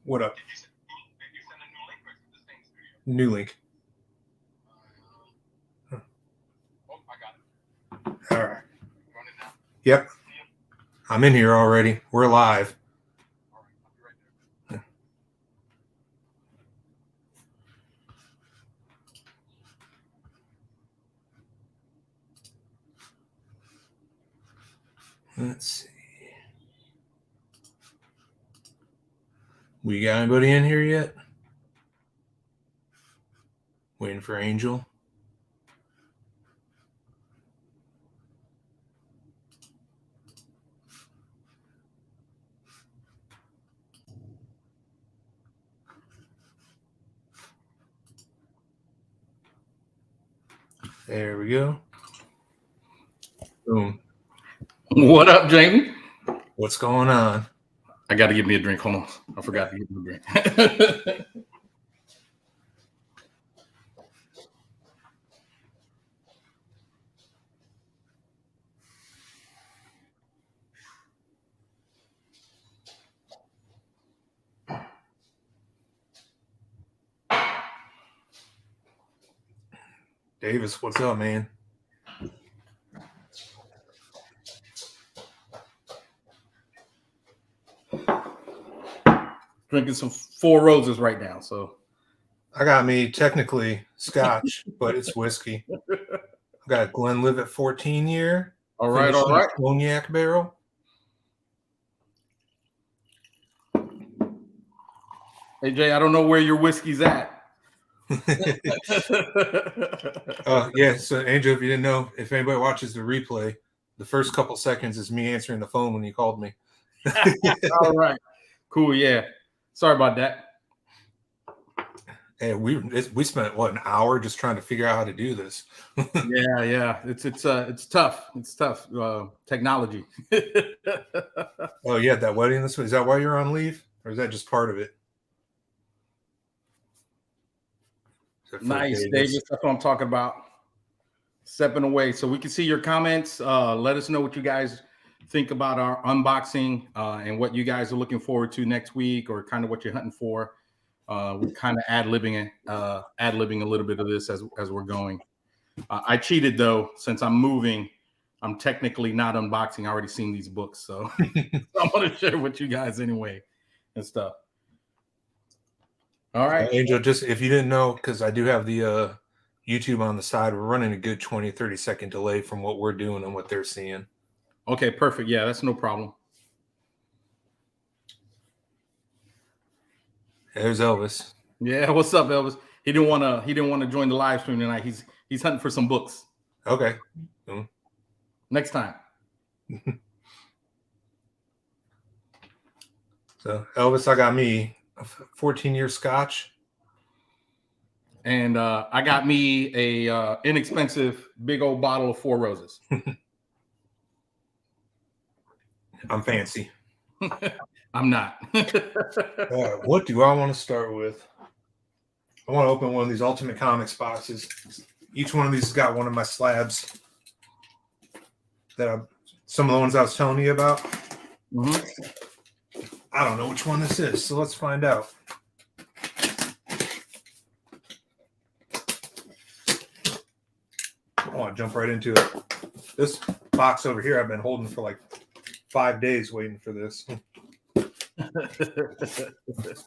What up? Did you send a new link or is it the same studio? New link. Oh, I got it. All right. Running now. Yep. I'm in here already. We're live. All right, I'll be right there. Let's see. We got anybody in here yet? Waiting for Angel. There we go. Boom. What up, Jamie? What's going on? I got to give me a drink. Hold on. I forgot to give me a drink. Davis, what's up, man? Drinking some Four Roses right now. So I got me technically scotch, but it's whiskey. I got Glenlivet 14 year. all right. Cognac barrel. Hey Jay, I don't know where your whiskey's at. Yeah, so Angel, if you didn't know, if anybody watches the replay, the first couple seconds is me answering the phone when you called me. All right. Cool. Yeah. Sorry about that. And we spent an hour just trying to figure out how to do this. Yeah. It's tough. It's tough. Technology. Oh yeah, that wedding this week. Is that why you're on leave, or is that just part of it? Nice, Davis. That's what I'm talking about. Stepping away, so we can see your comments. Let us know what you guys think about our unboxing and what you guys are looking forward to next week, or kind of what you're hunting for. We're kind of ad-libbing a little bit of this as we're going. I cheated though, since I'm moving. I'm technically not unboxing. I already seen these books, so I'm going to share with you guys anyway and stuff. All right, Angel, just if you didn't know, because I do have the YouTube on the side, we're running a good 20-30 second delay from what we're doing and what they're seeing. Okay, perfect. Yeah, that's no problem. There's Elvis. Yeah, what's up, Elvis? He didn't want to join the live stream tonight. He's hunting for some books. Okay. Next time. So Elvis, I got me a 14-year scotch. And I got me a inexpensive big old bottle of Four Roses. I'm fancy. I'm not. What do I want to start with? I want to open one of these Ultimate Comics boxes. Each one of these has got one of my slabs some of the ones I was telling you about. Mm-hmm. I don't know which one this is, so let's find out. I want to jump right into it. This box over here, I've been holding for like 5 days waiting for this.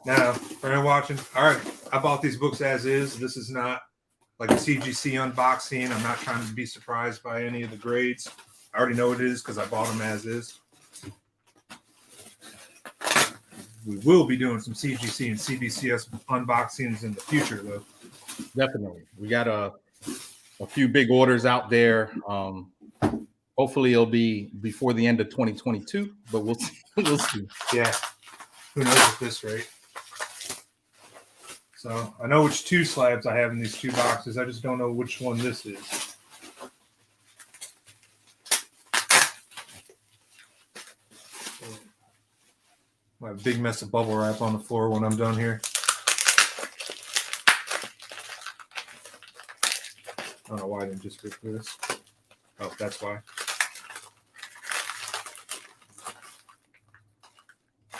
Now, for anyone watching, all right, I bought these books as is. This is not like a CGC unboxing. I'm not trying to be surprised by any of the grades. I already know what it is because I bought them as is. We will be doing some CGC and CBCS unboxings in the future, though. Definitely. We got a few big orders out there. Hopefully it'll be before the end of 2022, but we'll see. We'll see. Yeah. Who knows at this rate? So I know which two slabs I have in these two boxes. I just don't know which one this is. I have a big mess of bubble wrap on the floor when I'm done here. I don't know why I didn't just rip this. Oh, that's why.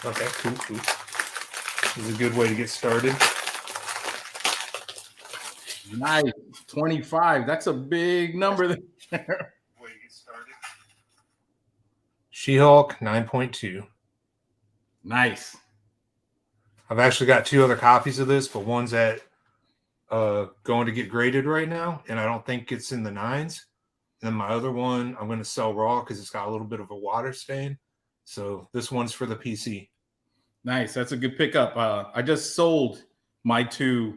Okay, cool. is a good way to get started. Nice. 25. That's a big number there. Way to get started. She-Hulk 9.2. Nice. I've actually got 2 other copies of this, but one's at going to get graded right now, and I don't think it's in the 9s. And then my other one I'm going to sell raw because it's got a little bit of a water stain. So this one's for the PC. Nice. That's a good pickup. I just sold my 2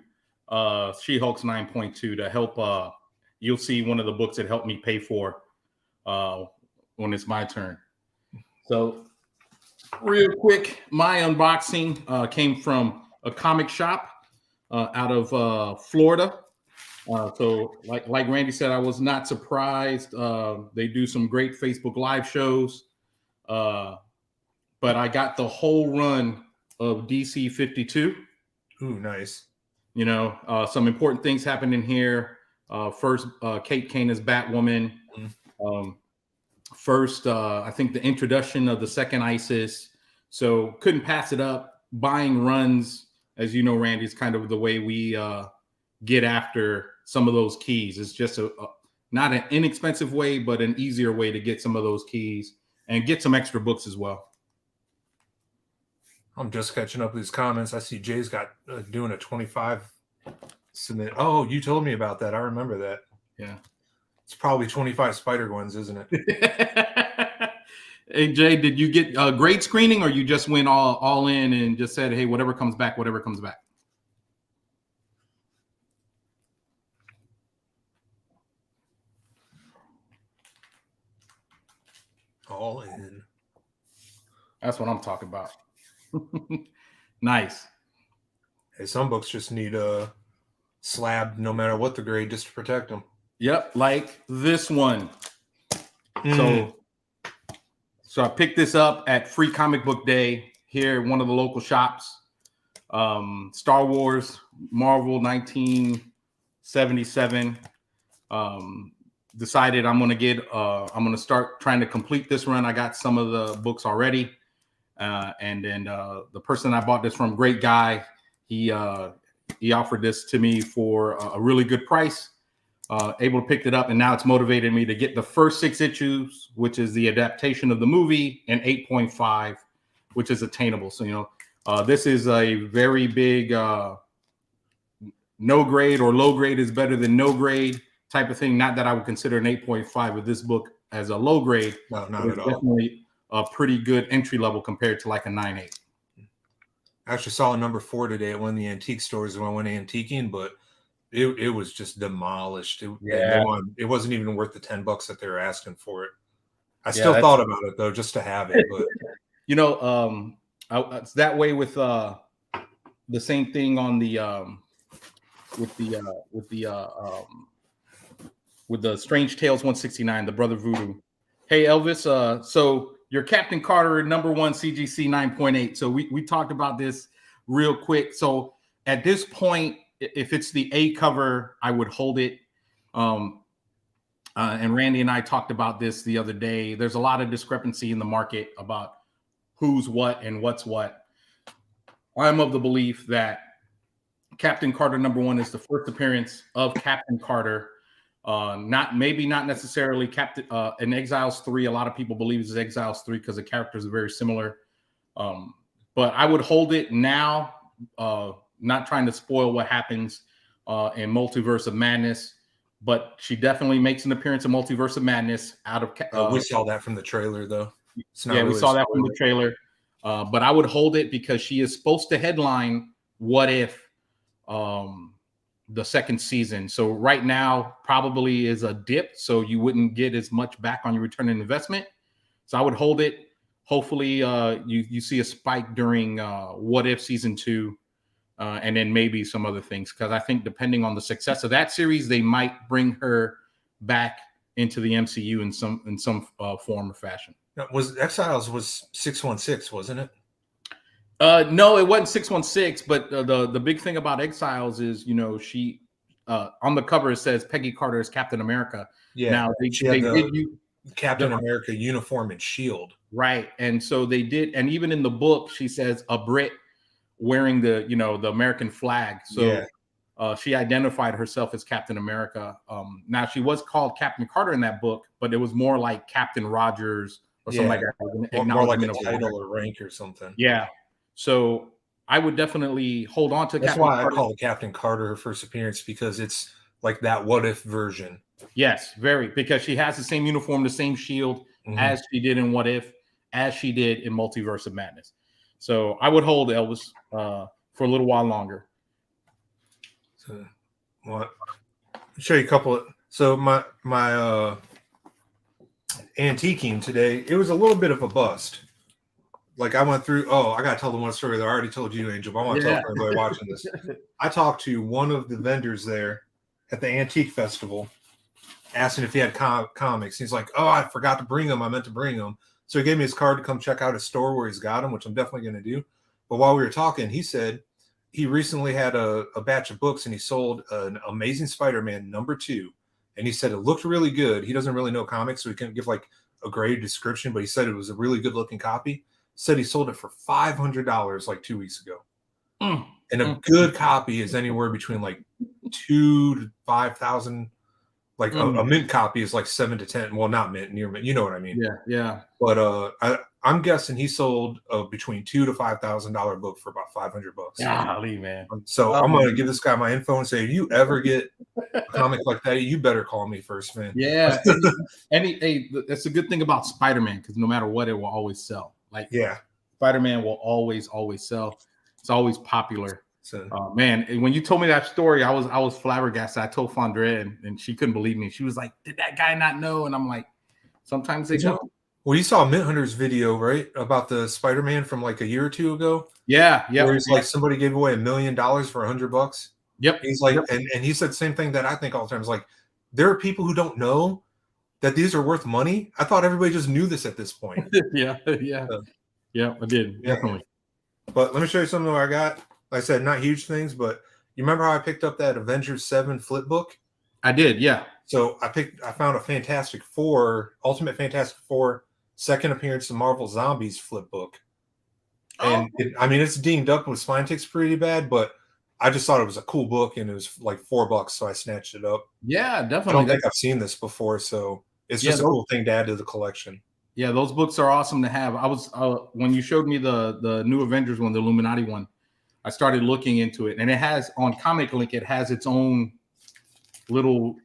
She-Hulk's 9.2 to help. You'll see one of the books that helped me pay for when it's my turn. So real quick, my unboxing came from a comic shop out of Florida. So like Randy said, I was not surprised. They do some great Facebook Live shows. But I got the whole run of DC 52. Ooh, nice. You know, some important things happened in here. First, Kate Kane as Batwoman. First, I think the introduction of the second ISIS. So couldn't pass it up. Buying runs, as you know, Randy, is kind of the way we get after some of those keys. It's just not an inexpensive way, but an easier way to get some of those keys and get some extra books as well. I'm just catching up with these comments. I see Jay's got doing a 25 submit. Oh, you told me about that. I remember that. Yeah. It's probably 25 Spider-Gwens, isn't it? Hey, Jay, did you get a grade screening or you just went all in and just said, hey, whatever comes back, whatever comes back? All in. That's what I'm talking about. Nice. Hey, some books just need a slab no matter what the grade just to protect them. Yep, like this one. So I picked this up at Free Comic Book Day here at one of the local shops. Star Wars, Marvel 1977. Decided I'm gonna start trying to complete this run. I got some of the books already. And then the person I bought this from, great guy, he offered this to me for a really good price. Able to pick it up, and now it's motivated me to get the first 6 issues, which is the adaptation of the movie, and 8.5, which is attainable. So, you know, this is a very big no grade or low grade is better than no grade type of thing. Not that I would consider an 8.5 with this book as a low grade. No, not at all. Definitely a pretty good entry level compared to like a 9.8. I actually saw a number 4 today at one of the antique stores when I went antiquing, but it was just demolished. It wasn't even worth the $10 that they were asking for it. I still thought about it though, just to have it. But you know, it's that way with the same thing on the with the Strange Tales 169, the Brother Voodoo. Hey Elvis, so your Captain Carter #1 CGC 9.8. So we talked about this real quick. So at this point, if it's the A cover, I would hold it. And Randy and I talked about this the other day. There's a lot of discrepancy in the market about who's what and what's what. I'm of the belief that Captain Carter #1 is the first appearance of Captain Carter. Not necessarily Captain in Exiles 3. A lot of people believe it's Exiles 3 because the characters are very similar. But I would hold it now. Not trying to spoil what happens in Multiverse of Madness, but she definitely makes an appearance in Multiverse of Madness out of. We saw that from the trailer, though. Yeah, we saw that from the trailer. But I would hold it because she is supposed to headline What If the second season. So right now probably is a dip, so you wouldn't get as much back on your return on investment. So I would hold it. Hopefully you see a spike during What If season 2. And then maybe some other things, because I think depending on the success of that series, they might bring her back into the MCU in some form or fashion. Now, Exiles was 616, wasn't it? No, it wasn't 616. But the big thing about Exiles is, you know, she on the cover it says Peggy Carter is Captain America. Yeah. Now they did Captain America uniform and shield. Right, and so they did, and even in the book she says a Brit. wearing the the American flag. So Yeah. she identified herself as Captain America. Now she was called Captain Carter in that book, but it was more like Captain Rogers or something like Yeah. that. More like a Acknowledgement of her. title or rank or something. Yeah. So I would definitely hold on to That's Captain why I Carter. call it Captain Carter her first appearance, because it's like that what if version. Yes, very, because she has the same uniform, the same shield Mhm. as she did in What If, as she did in Multiverse of Madness. So I would hold Elvis for a little while longer. So, what? I'll show you a couple of. So my antiquing today, it was a little bit of a bust. Like I went through. Oh, I gotta tell the one story that I already told you, Angel. But I want to tell everybody watching this. I talked to one of the vendors there at the antique festival, asking if he had comics. He's like, "Oh, I forgot to bring them. I meant to bring them." So he gave me his card to come check out his store where he's got them, which I'm definitely going to do. But while we were talking, he said he recently had a batch of books and he sold an Amazing Spider-Man #2. And he said it looked really good. He doesn't really know comics, so he couldn't give like a great description, but he said it was a really good looking copy. Said he sold it for $500 like 2 weeks ago. Mm. And a good copy is anywhere between like 2,000 to 5,000. Like a mint copy is like 7 to 10. Well, not mint, near mint. You know what I mean? Yeah. But I'm guessing he sold between $2,000 to $5,000 book for about $500. Golly, man. So I'm gonna give this guy my info and say, if you ever get a comic like that, you better call me first, man. Yeah. That's a good thing about Spider-Man, because no matter what, it will always sell. Like, Yeah. Spider-Man will always sell. It's always popular. So Man, and when you told me that story, I was flabbergasted. I told Fondre, and she couldn't believe me. She was like, "Did that guy not know?" And I'm like, "Sometimes they don't." well, you saw Mint Hunter's video, right? About the Spider-Man from like a year or two ago. Yeah. Where he's like, somebody gave away $1 million for $100. Yep. He's like, and he said the same thing that I think all the time. Is like, there are people who don't know that these are worth money. I thought everybody just knew this at this point. Yeah, I did. Yeah. Definitely. But let me show you something that I got. Like I said, not huge things, but you remember how I picked up that Avengers 7 flip book? I did, yeah. So I found a Fantastic Four, Ultimate Fantastic Four, second appearance of Marvel Zombies flip book. And it's dinged up with spine ticks pretty bad, but I just thought it was a cool book, and it was like $4, so I snatched it up. Yeah, I definitely. don't think I've seen this before, so it's just a cool thing to add to the collection. Yeah, those books are awesome to have. I was when you showed me the new Avengers one, the Illuminati one, I started looking into it, and it has on Comic Link, it has its own little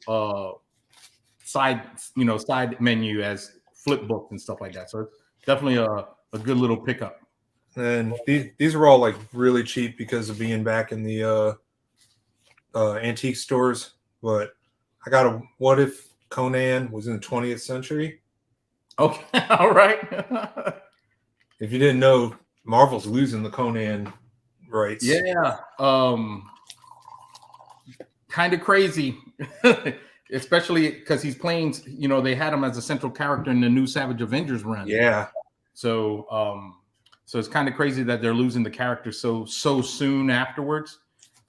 side menu as flip books and stuff like that. So it's definitely a good little pickup. And these are all like really cheap because of being back in the antique stores. But I got a What If Conan was in the 20th century. Okay, all right. If you didn't know, Marvel's losing the Conan rights. Yeah, kind of crazy, especially because he's playing. They had him as a central character in the new Savage Avengers run. Yeah. So, so it's kind of crazy that they're losing the character so soon afterwards.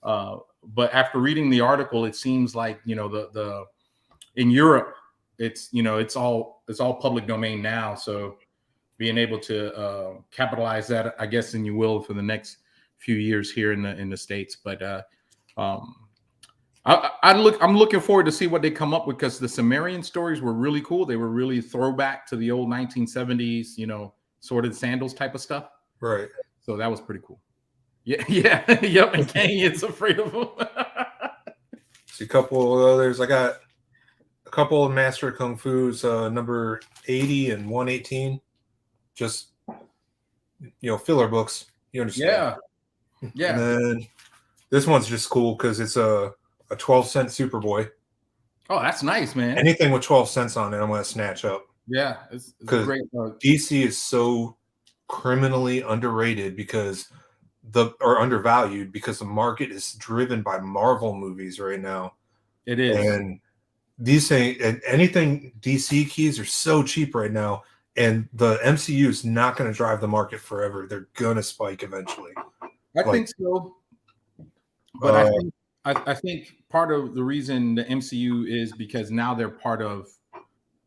But after reading the article, it seems like the in Europe, it's all public domain now. So being able to capitalize that, I guess, and you will for the next few years here in the States. But I'm looking forward to see what they come up with, because the Sumerian stories were really cool. They were really throwback to the old 1970s, sworded sandals type of stuff. Right. So that was pretty cool. Yeah. Yep. And Kanye's afraid of them. See a couple of others. I got a couple of Master of Kung Fu's number 80 and 118. Just filler books. You understand? Yeah. And then this one's just cool because it's a 12-cent Superboy. Oh, that's nice, man. Anything with 12 cents on it, I'm gonna snatch up. Yeah, it's great. DC is so criminally underrated undervalued because the market is driven by Marvel movies right now. It is. And these things, anything DC keys are so cheap right now, and the MCU is not going to drive the market forever. They're gonna spike eventually. I think so. But I think part of the reason the MCU is because now they're part of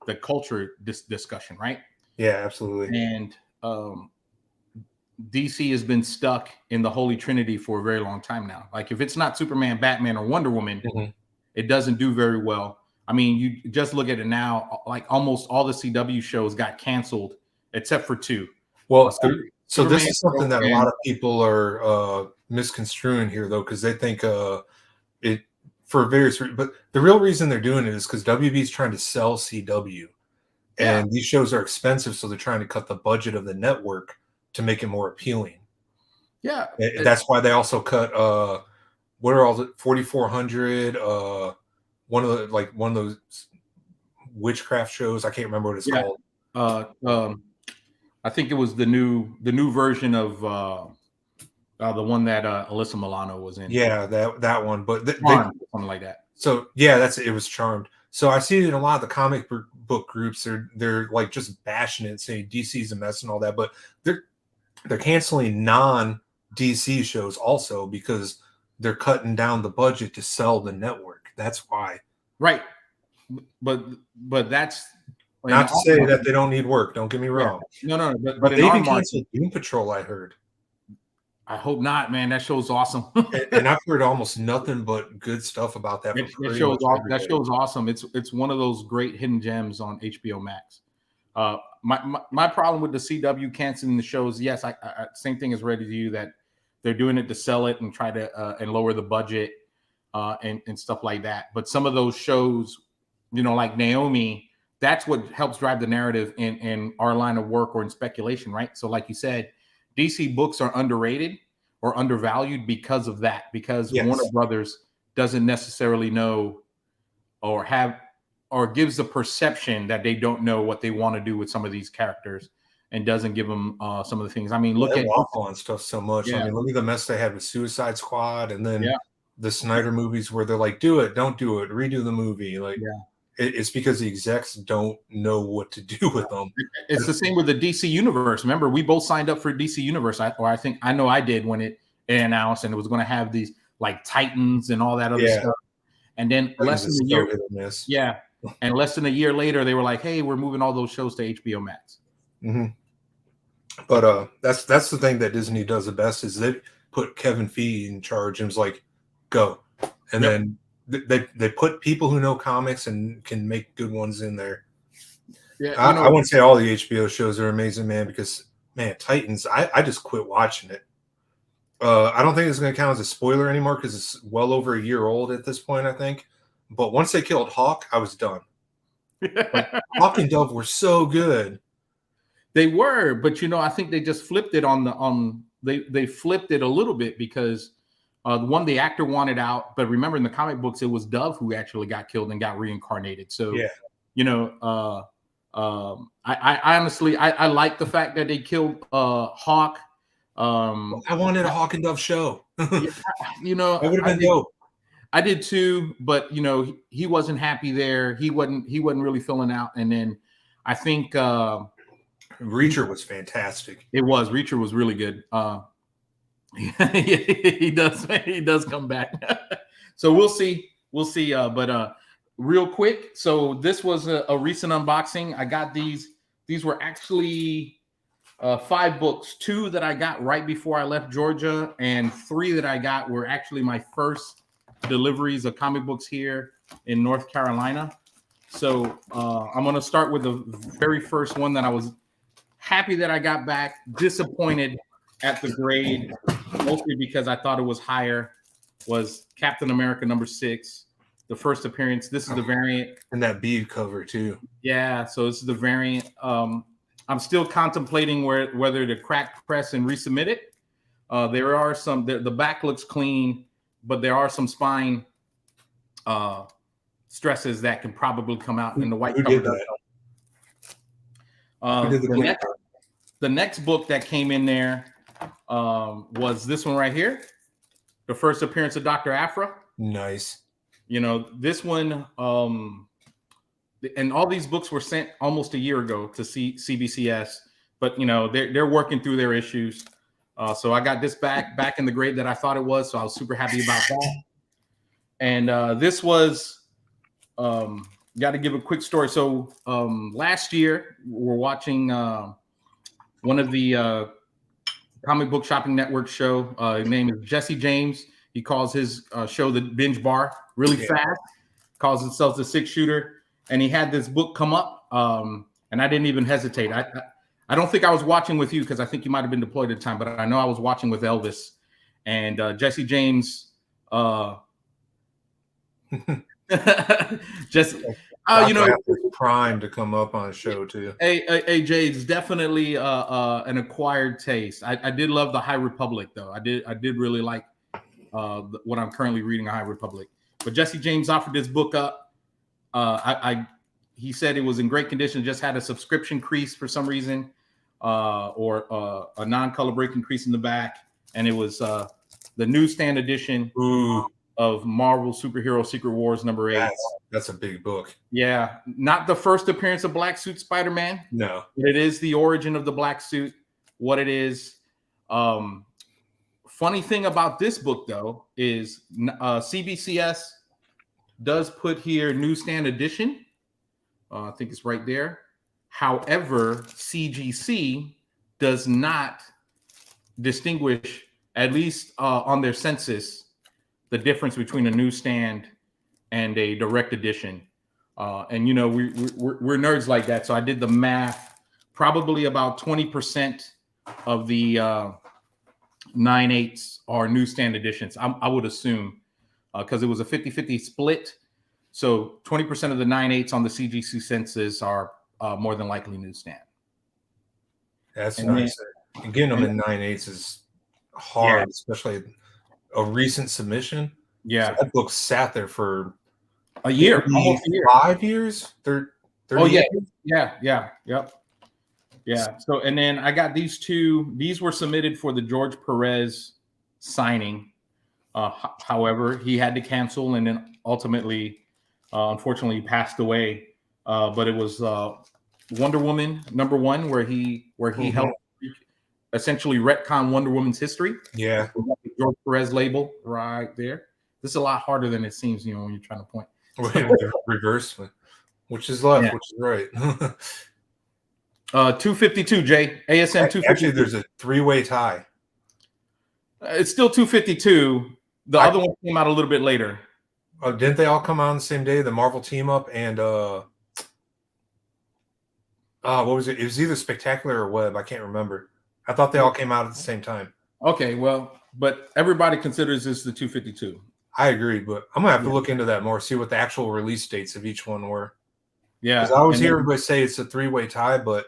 the culture discussion, right? Yeah, absolutely. And DC has been stuck in the Holy Trinity for a very long time now. Like if it's not Superman, Batman, or Wonder Woman, it doesn't do very well. I mean, you just look at it now, like almost all the CW shows got canceled except for 2. Well, so this Superman is something that a and- lot of people are misconstruing here, though, because they think it for various reasons. But the real reason they're doing it is because WB is trying to sell CW, and these shows are expensive, so they're trying to cut the budget of the network to make it more appealing. Yeah, That's why they also cut what are all the 4400 one of those witchcraft shows. I can't remember what it's called. I think it was the new version of the one that Alyssa Milano was in. Yeah, that one. But something like that. So yeah, it was Charmed. So I see it in a lot of the comic book groups. They're like just bashing it, saying DC's a mess and all that. But they're canceling non-DC shows also because they're cutting down the budget to sell the network. That's why. Right. But that's not to say that they don't need work. Don't get me wrong. Yeah. No. But they even canceled Doom Patrol, I heard. I hope not, man. That show's awesome. and I've heard almost nothing but good stuff about that. That show's awesome. It's one of those great hidden gems on HBO Max. My problem with the CW canceling the shows, yes, I same thing as Ready to You, that they're doing it to sell it and try to and lower the budget and stuff like that. But some of those shows, like Naomi, that's what helps drive the narrative in our line of work or in speculation, right? So like you said, DC books are underrated or undervalued because of that, because Warner Brothers doesn't necessarily know or gives the perception that they don't know what they want to do with some of these characters and doesn't give them some of the things. I mean, look at Waffle and stuff so much. Yeah. I mean, look at the mess they had with Suicide Squad and then the Snyder movies where they're like, do it, don't do it, redo the movie. Like, it's because the execs don't know what to do with them. It's the same with the DC Universe. Remember, we both signed up for DC Universe, I know I did when it announced, and it was going to have these like Titans and all that other stuff. And then less than a year, and less than a year later, they were like, "Hey, we're moving all those shows to HBO Max." Mm-hmm. But that's the thing that Disney does the best is they put Kevin Feige in charge and was like, "Go," and then they put people who know comics and can make good ones in there. Yeah, I wouldn't say all the HBO shows are amazing, man, because Titans, I just quit watching it. I don't think it's going to count as a spoiler anymore because it's well over a year old at this point, I think. But once they killed Hawk, I was done. Like, Hawk and Dove were so good. They were, but I think they just flipped it they flipped it a little bit because the actor wanted out, but remember in the comic books it was Dove who actually got killed and got reincarnated. So I honestly I like the fact that they killed Hawk. I wanted a Hawk and Dove show. It would have been dope. I did too, but he wasn't happy there. He wasn't really filling out. And then I think Reacher was fantastic. Reacher was really good. He does come back. So we'll see. But real quick, so this was a recent unboxing. I got these were actually 5 books, 2 that I got right before I left Georgia, and 3 that I got were actually my first deliveries of comic books here in North Carolina. So I'm going to start with the very first one that I was happy that I got back, disappointed at the grade, mostly because I thought it was higher, was Captain America #6, the first appearance. This is the variant. And that bead cover too. Yeah, so this is the variant. I'm still contemplating whether to crack press and resubmit it. There are some, the back looks clean, but there are some spine stresses that can probably come out in the white cover. The next book that came in there was this one right here, the first appearance of Dr. Aphra. Nice. This one, and all these books were sent almost a year ago to CBCS, but they're working through their issues. So I got this back in the grade that I thought it was, so I was super happy about that. And this was, got to give a quick story. So last year we're watching one of the Comic Book Shopping Network show. His name is Jesse James. He calls his show the Binge Bar, really fast. Calls himself the Six Shooter, and he had this book come up, and I didn't even hesitate. I don't think I was watching with you because I think you might have been deployed at the time, but I know I was watching with Elvis and Jesse James. Just prime to come up on a show too. AJ is definitely an acquired taste. I did love the High Republic though. I did really like what I'm currently reading, High Republic. But Jesse James offered this book up. He said it was in great condition, just had a subscription crease for some reason, or a non-color breaking crease in the back, and it was the newsstand edition. Ooh. Of Marvel Superhero Secret Wars number 8. That's a big book. Yeah, not the first appearance of Black Suit Spider-Man. No, but it is the origin of the Black Suit. What it is. Funny thing about this book though is CBCS does put here newsstand edition. I think it's right there. However, CGC does not distinguish, at least on their census, the difference between a newsstand and a direct edition. And you know, we're nerds like that. So I did the math. Probably about 20% of the 9/8 are newsstand editions. I would assume, because it was a 50-50 split. So 20% of the 9/8 on the CGC census are more than likely newsstand. That's nice. And getting them in 9/8 is hard, especially a recent submission. Yeah, so that book sat there for a year, almost a year. 5 years. 30 oh yeah, years? Yeah. So and then I got these two. These were submitted for the George Perez signing. However, he had to cancel, and then ultimately, unfortunately, he passed away. But it was Wonder Woman #1, where he helped essentially retcon Wonder Woman's history. Yeah, the George Perez label right there. This is a lot harder than it seems, when you're trying to point. Reverse, which is left, which is right. 252, Jay. ASM 252. Actually, there's a 3-way tie. It's still 252. The other one came out a little bit later. Oh, didn't they all come out on the same day? The Marvel Team Up and what was it? It was either Spectacular or Web. I can't remember. I thought they all came out at the same time. Okay, well, but everybody considers this the 252. I agree, but I'm gonna have to look into that more, see what the actual release dates of each one were. Yeah, because I always hear everybody say it's a 3-way tie, but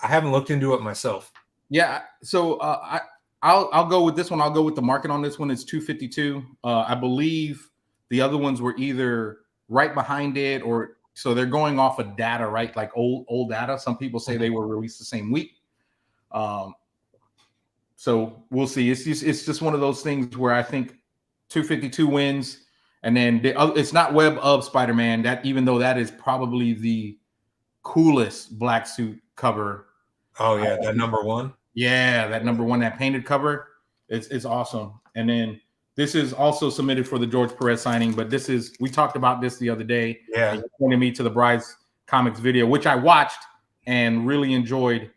I haven't looked into it myself. Yeah, so I'll go with this one. I'll go with the market on this one. It's 252. I believe the other ones were either right behind it, or so they're going off of data, right? Like old data. Some people say they were released the same week. So we'll see. It's just one of those things where I think 252 wins, and then it's not Web of Spider-Man. That, even though that is probably the coolest Black Suit cover. Oh yeah, that #1. Yeah, that #1, that painted cover, it's awesome. And then this is also submitted for the George Perez signing, but we talked about this the other day. Yeah, you pointed me to the Bride's Comics video, which I watched and really enjoyed.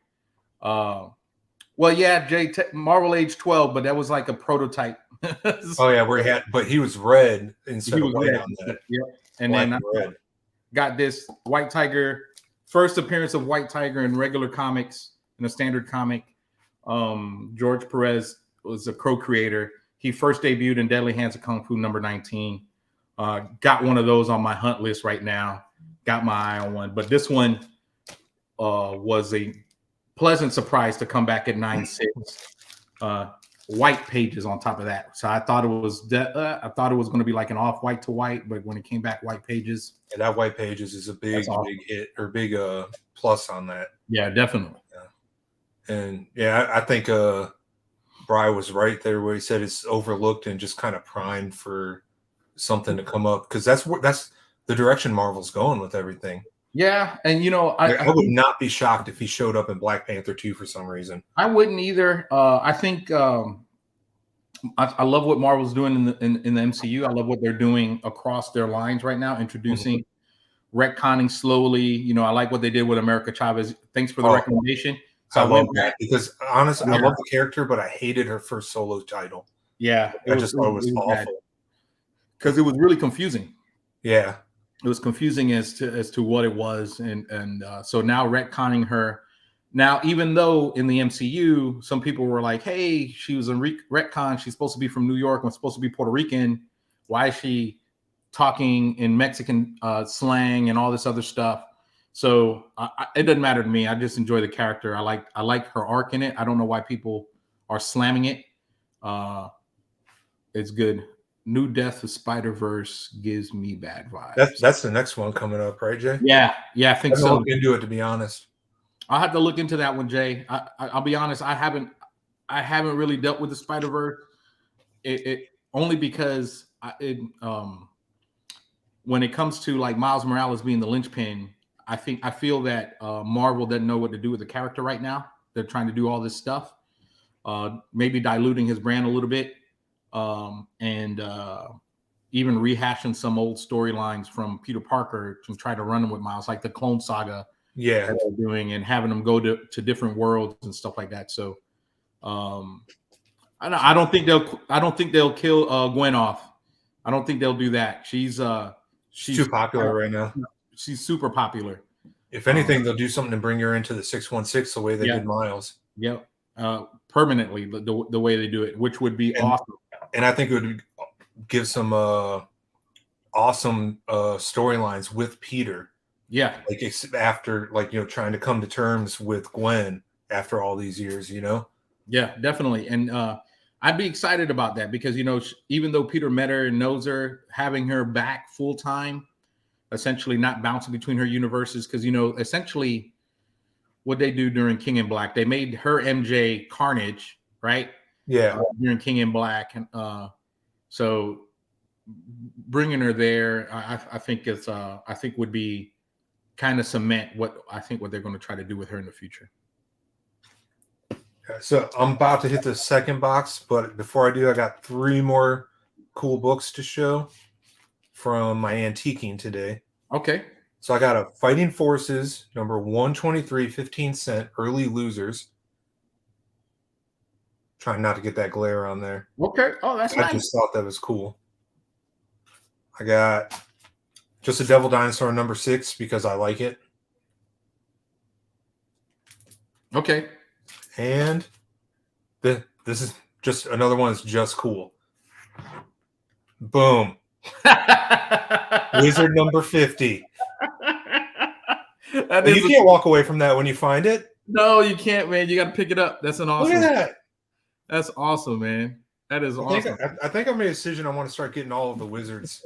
Well, yeah, Jay, Marvel Age 12, but that was like a prototype. Oh yeah, but he was red instead of white on that. Yep. And then I got this White Tiger, first appearance of White Tiger in regular comics, in a standard comic. George Perez was a co-creator. He first debuted in Deadly Hands of Kung Fu #19. Got one of those on my hunt list right now. Got my eye on one, but this one was a pleasant surprise to come back at 9/6. White pages on top of that. So I thought it was going to be like an off-white to white, but when it came back white pages, and that white pages is a big hit, or big plus on that. Yeah, definitely. Yeah. And yeah, I think Bry was right there where he said it's overlooked and just kind of primed for something to come up, because that's the direction Marvel's going with everything. Yeah, and I would not be shocked if he showed up in Black Panther 2 for some reason. I wouldn't either. I think I love what Marvel's doing in the MCU. I love what they're doing across their lines right now, introducing, retconning slowly. I like what they did with America Chavez. Thanks for the recommendation. So I I went love back. that because honestly, I Yeah. love the character, but I hated her first solo title. Yeah, I just thought it was awful. because it was really confusing. Yeah, It was confusing as to what it was, and so now retconning her. Now, even though in the MCU, some people were like, "Hey, she was a retcon. She's supposed to be from New York and supposed to be Puerto Rican. Why is she talking in Mexican slang and all this other stuff?" So it doesn't matter to me. I just enjoy the character. I like her arc in it. I don't know why people are slamming it. It's good. New Death of Spider-Verse gives me bad vibes. that's the next one coming up, right, Jay? Yeah, I think I haven't so. looked into it, to be honest. I'll have to look into that one, Jay. I'll be honest. I haven't really dealt with the Spider-Verse. It only because when it comes to like Miles Morales being the linchpin, I feel that Marvel doesn't know what to do with the character right now. They're trying to do all this stuff, maybe diluting his brand a little bit, and even rehashing some old storylines from Peter Parker to try to run them with Miles, like the Clone Saga Yeah, that they're doing, and having them go to different worlds and stuff like that. So I don't think they'll kill Gwen off. I don't think they'll do that. She's too popular right now. She's super popular. If anything, they'll do something to bring her into the 616 the way they did Miles. Yep. Permanently, the way they do it, which would be awesome. And I think it would give some awesome storylines with Peter. Yeah. Like after, like, trying to come to terms with Gwen after all these years, Yeah, definitely. And I'd be excited about that because, even though Peter met her and knows her, having her back full time, essentially not bouncing between her universes, because, essentially what they do during King in Black, they made her MJ Carnage, right? Yeah. During King in Black. And so bringing her there, I think would be kind of cement what they're going to try to do with her in the future. So I'm about to hit the second box, but before I do, I got 3 more cool books to show from my antiquing today. Okay. So I got a Fighting Forces number 123, 15 cent, early losers. Trying not to get that glare on there. Okay. Oh, that's nice. I just thought that was cool. I got Just a Devil Dinosaur number 6 because I like it. Okay. And this is just another one that's just cool. Boom. Wizard number 50. You can't walk away from that when you find it. No, you can't, man. You got to pick it up. That's an awesome. Look at that. That's awesome, man. That is awesome. I think I made a decision. I want to start getting all of the wizards.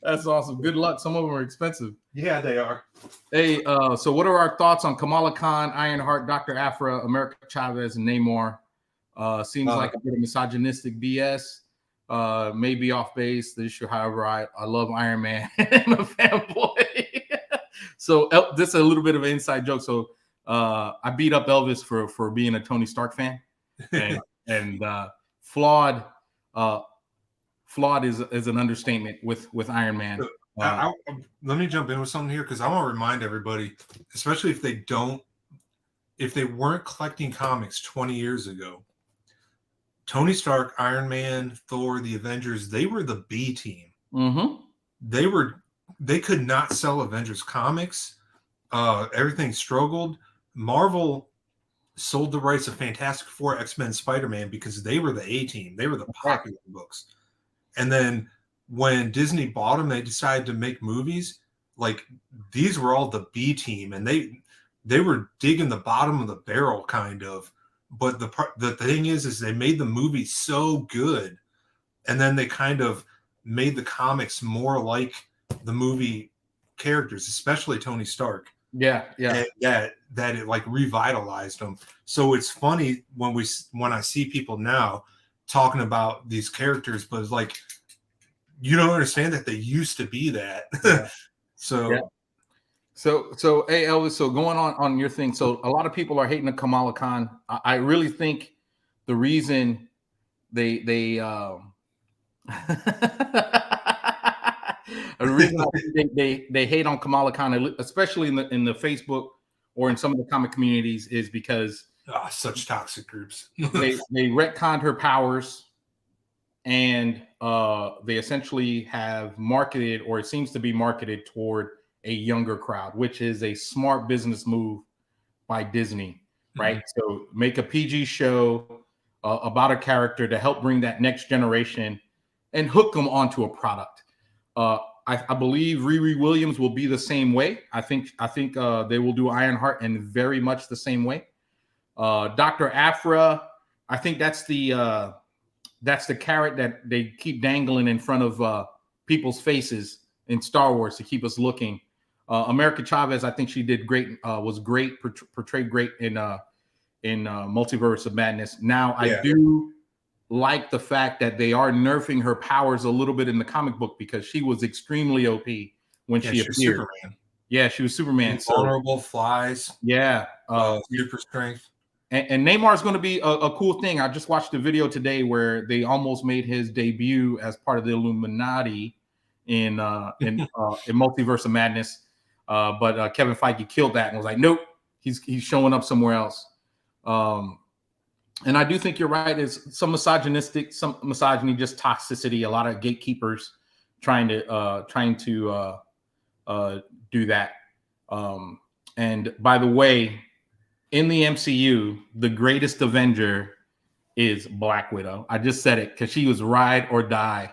That's awesome. Good luck. Some of them are expensive. Yeah, they are. Hey, so what are our thoughts on Kamala Khan, Ironheart, Dr. Aphra, America Chavez, and Namor? Seems like a bit of misogynistic BS. May be off base. The issue, however, I love Iron Man. I'm a fanboy. So this is a little bit of an inside joke. So I beat up Elvis for being a Tony Stark fan, and flawed is an understatement with Iron Man. Let me jump in with something here because I want to remind everybody, especially if they weren't collecting comics 20 years ago. Tony Stark, Iron Man, Thor, the Avengers, they were the B team. Mm-hmm. They could not sell Avengers comics. Everything struggled. Marvel sold the rights of Fantastic Four, X-Men, Spider-Man because they were the A team. They were the popular books. And then when Disney bought them, they decided to make movies. Like, these were all the B team, and they were digging the bottom of the barrel, kind of. But the thing is they made the movie so good, and then they kind of made the comics more like the movie characters, especially Tony Stark. Yeah. And that it like revitalized them. So it's funny when I see people now talking about these characters, but it's like, you don't understand that they used to be that. Yeah. So hey Elvis, so going on your thing, so a lot of people are hating on Kamala Khan. I really think the reason they the reason they hate on Kamala Khan, especially in the Facebook or in some of the comic communities is because Such toxic groups. they retconned her powers, and they essentially have marketed, or it seems to be marketed toward a younger crowd, which is a smart business move by Disney, right? So make a PG show about a character to help bring that next generation and hook them onto a product. I believe Riri Williams will be the same way. I think they will do Ironheart in very much the same way. Dr. Aphra, I think that's the carrot that they keep dangling in front of people's faces in Star Wars to keep us looking. America Chavez, I think she did great. Was great, portrayed great in Multiverse of Madness. Now, I do like the fact that they are nerfing her powers a little bit in the comic book because she was extremely OP when she appeared. Superman. Yeah, she was Superman. Vulnerable, flies. Yeah, super strength. And Namor is going to be a cool thing. I just watched a video today where they almost made his debut as part of the Illuminati in Multiverse of Madness, but Kevin Feige killed that and was like, nope, he's showing up somewhere else. And I do think you're right. It's some misogyny, just toxicity. A lot of gatekeepers trying to do that. And by the way, in the MCU, the greatest Avenger is Black Widow. I just said it because she was ride or die.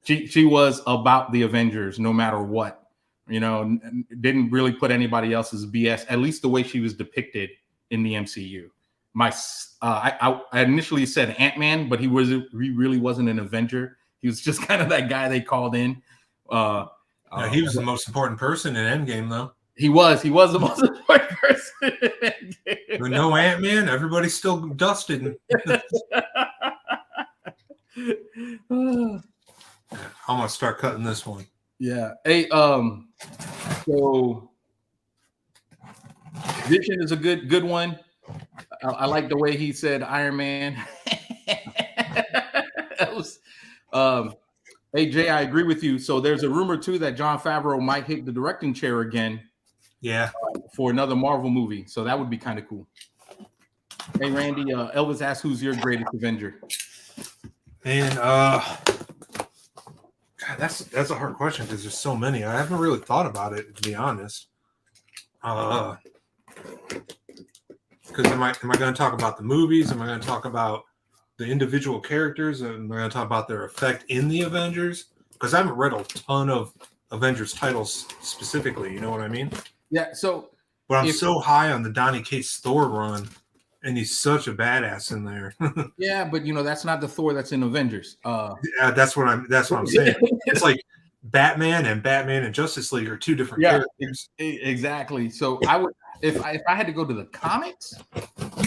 She was about the Avengers no matter what. You know, didn't really put anybody else's BS, at least the way she was depicted in the MCU. I initially said Ant-Man, but he really wasn't an Avenger. He was just kind of that guy they called in. He was the most important person in Endgame, though. He was the most important person in Endgame. With no Ant-Man, everybody's still dusted. I'm gonna start cutting this one. Yeah. Hey, so Vision is a good one. I like the way he said Iron Man. That was, hey Jay, I agree with you. So there's a rumor too that Jon Favreau might hit the directing chair again. Yeah. For another Marvel movie. So that would be kind of cool. Hey Randy, Elvis asked who's your greatest Avenger? Man, God, that's a hard question because there's so many. I haven't really thought about it, to be honest. Because am I going to talk about the movies? Am I going to talk about the individual characters? Am I going to talk about their effect in the Avengers? Because I haven't read a ton of Avengers titles specifically. You know what I mean? Yeah. So, but I'm so high on the Donny Cates Thor run, and he's such a badass in there. Yeah, but you know that's not the Thor that's in Avengers. That's what I'm saying. It's like Batman and Justice League are two different characters. Exactly. So I would, if I had to go to the comics,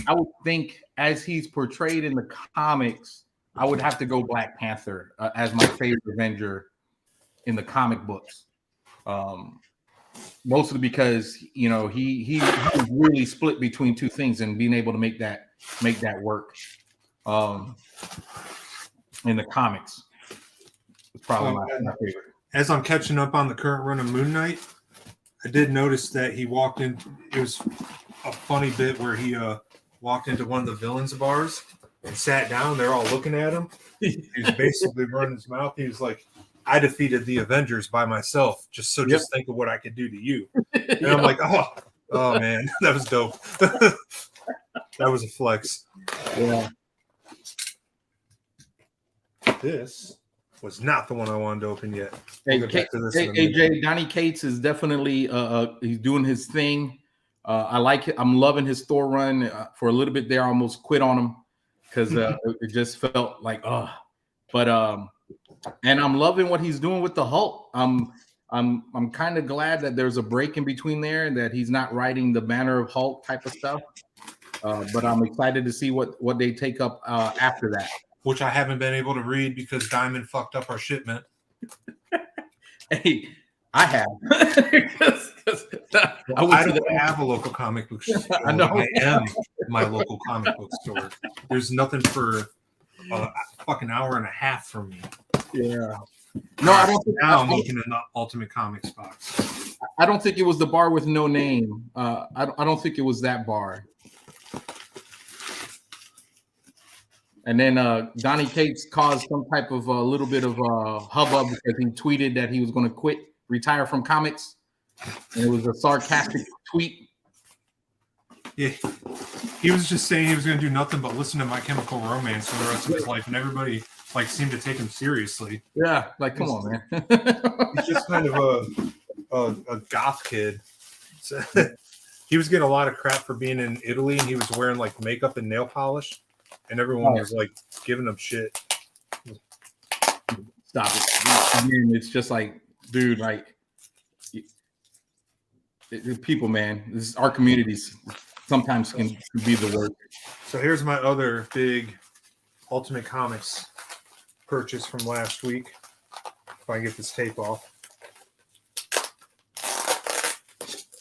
I would think as he's portrayed in the comics, I would have to go Black Panther as my favorite Avenger in the comic books. Mostly because you know he was really split between two things and being able to make that work in the comics. It's probably my favorite. As I'm catching up on the current run of Moon Knight, I did notice that he walked in. It was a funny bit where he walked into one of the villains' bars and sat down. They're all looking at him. He was basically running his mouth. He was like, I defeated the Avengers by myself. Just think of what I could do to you. And I'm like, oh man, that was dope. That was a flex. Yeah. This was not the one I wanted to open yet. Hey, AJ, Donny Cates is definitely he's doing his thing. I like it. I'm loving his Thor run. For a little bit there, I almost quit on him because it just felt like but and I'm loving what he's doing with the Hulk. I'm kind of glad that there's a break in between there and that he's not writing the Banner of Hulk type of stuff. But I'm excited to see what they take up after that. Which I haven't been able to read because Diamond fucked up our shipment. Hey, I have. I don't have a local comic book store. I know. I am my local comic book store. There's nothing for a fucking hour and a half from me. Yeah. No, I don't think now I'm looking in the Ultimate Comics box. I don't think it was the bar with no name. I don't think it was that bar. And then Donnie Cates caused some type of a little bit of hubbub because he tweeted that he was going to retire from comics. And it was a sarcastic tweet. Yeah, he was just saying he was going to do nothing but listen to My Chemical Romance for the rest of his life, and everybody like seemed to take him seriously. Yeah, like come on, man. He's just kind of a goth kid. So, he was getting a lot of crap for being in Italy, and he was wearing like makeup and nail polish, and everyone was like giving him shit. Stop it. Again, it's just like, dude, like people, man. This is our communities. Sometimes can be the word. So here's my other big Ultimate Comics purchase from last week. If I can get this tape off.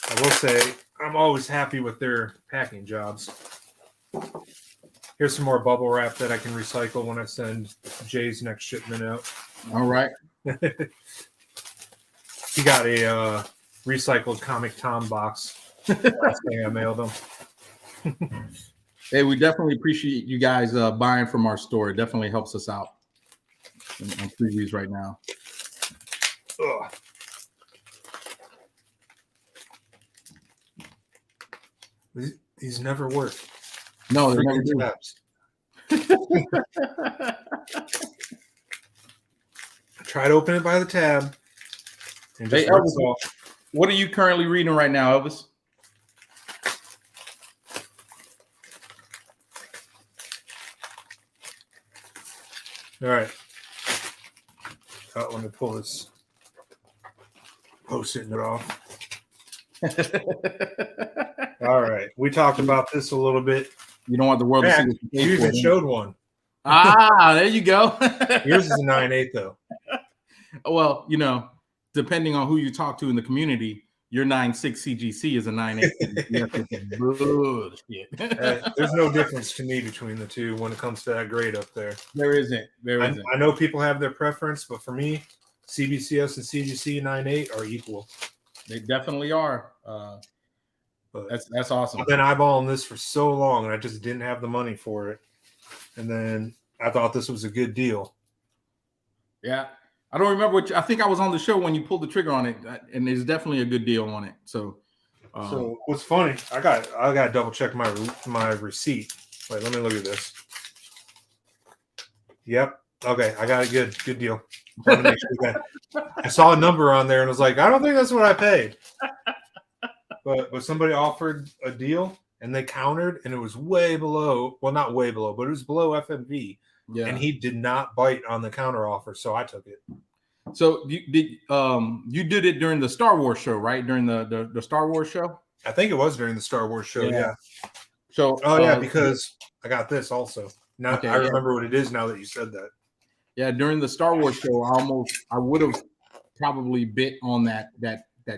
I will say I'm always happy with their packing jobs. Here's some more bubble wrap that I can recycle when I send Jay's next shipment out. All right. He got a recycled Comic Tom box. Last thing I mailed him. Hey, we definitely appreciate you guys buying from our store. It definitely helps us out on previews right now. Ugh. These never work. No, they never Freaking do. tabs. I tried to open it by the tab. And just Hey, rips Elvis, off. what are you currently reading right now, Elvis? All right. Let me pull this post-it note off. All right. We talked about this a little bit. You don't want the world to see Mac, what you you paid for. even showed one. There you go. Yours is a 9/8 though. Well, you know, depending on who you talk to in the community, your 9.6 CGC is a 9.8. Bullshit. There's no difference to me between the two when it comes to that grade up there. There isn't. There isn't. I know people have their preference, but for me, CBCS and CGC 9/8 are equal. They definitely are. But That's awesome. I've been eyeballing this for so long, and I just didn't have the money for it. And then I thought this was a good deal. Yeah. I don't remember I think I was on the show when you pulled the trigger on it, and there's definitely a good deal on it. So what's funny, I got to double check my receipt. Wait, let me look at this. Yep. Okay, I got it. Good deal. Make sure that I saw a number on there and was like, I don't think that's what I paid. But somebody offered a deal and they countered and it was way below. Well, not way below, but it was below FMV. yeah. And he did not bite on the counter offer, so I took it. So you did it during the Star Wars show, right? During the Star Wars show? I think it was during the Star Wars show. Yeah. So Because I got this also. Now Okay, I remember what it is now that you said that. yeah, during the Star Wars show, I would have probably bit on that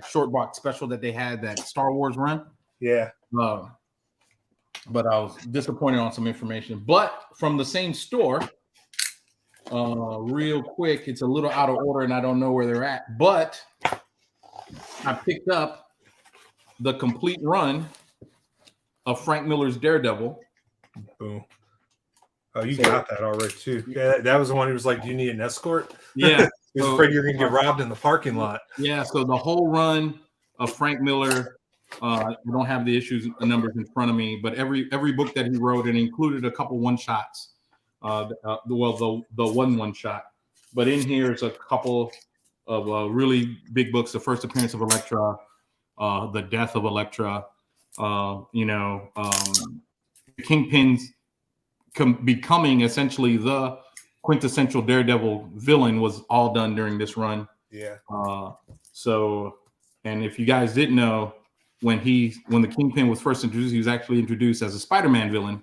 short box special that they had, that Star Wars run. Yeah. But I was disappointed on some information. But from the same store, real quick, it's a little out of order and I don't know where they're at, but I picked up the complete run of Frank Miller's Daredevil. Boom. Oh, you got that already too. Yeah, that was the one who was like, "Do you need an escort?" Yeah, He was afraid you're gonna get robbed in the parking lot. yeah. So the whole run of Frank Miller. I don't have the numbers in front of me, but every book that he wrote, and included a couple one shots. The one shot, but in here is a couple of really big books. The first appearance of Elektra, the death of Elektra. Kingpin's becoming essentially the quintessential Daredevil villain was all done during this run. Yeah. And if you guys didn't know, when the Kingpin was first introduced, he was actually introduced as a Spider-Man villain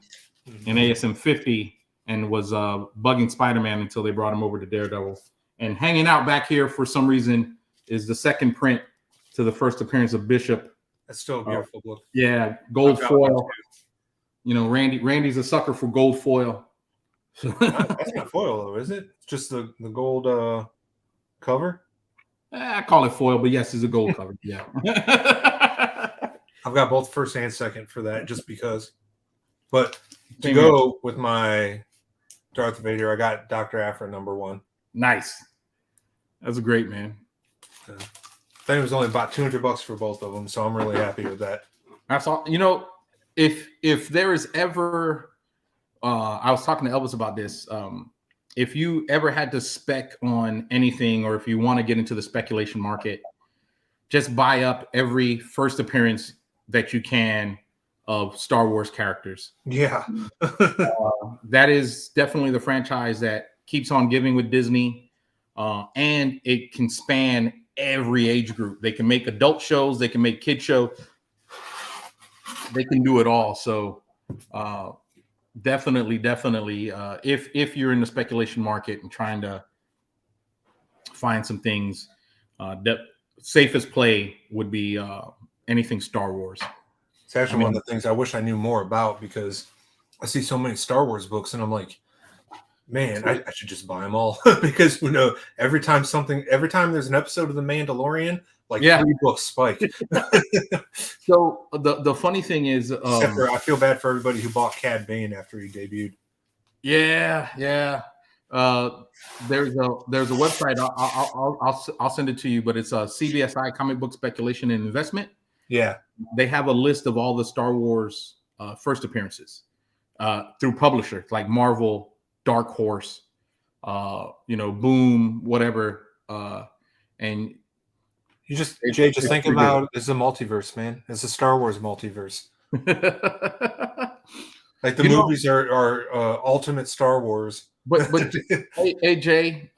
in ASM 50 and was bugging Spider-Man until they brought him over to Daredevil. And hanging out back here for some reason is the second print to the first appearance of Bishop. That's still a beautiful book. Yeah, gold foil. You know, Randy's a sucker for gold foil. That's not foil though, is it? It's just the gold cover. I call it foil, but yes, it's a gold cover. Yeah. I've got both first and second for that, just because. But to Same go with my Darth Vader, I got Dr. Aphra #1. Nice. That's great, man. I think it was only about $200 for both of them, so I'm really happy with that. That's all. You know, if there is ever, I was talking to Elvis about this. If you ever had to spec on anything, or if you want to get into the speculation market, just buy up every first appearance that you can of Star Wars characters. Yeah. That is definitely the franchise that keeps on giving with Disney, and it can span every age group. They can make adult shows, they can make kid shows, they can do it all. So definitely, if you're in the speculation market and trying to find some things, that safest play would be anything Star Wars. It's actually one of the things I wish I knew more about, because I see so many Star Wars books and I'm like, man, I should just buy them all. Because every time there's an episode of The Mandalorian, like 3 books spike. So the funny thing is, except for I feel bad for everybody who bought Cad Bane after he debuted. Yeah. There's a website. I'll send it to you, but it's a CBSI Comic Book Speculation and Investment. Yeah, they have a list of all the Star Wars first appearances through publishers like Marvel, Dark Horse, Boom, whatever. And you just think about it's a multiverse, man. It's a Star Wars multiverse. Like the movies are ultimate Star Wars. But AJ,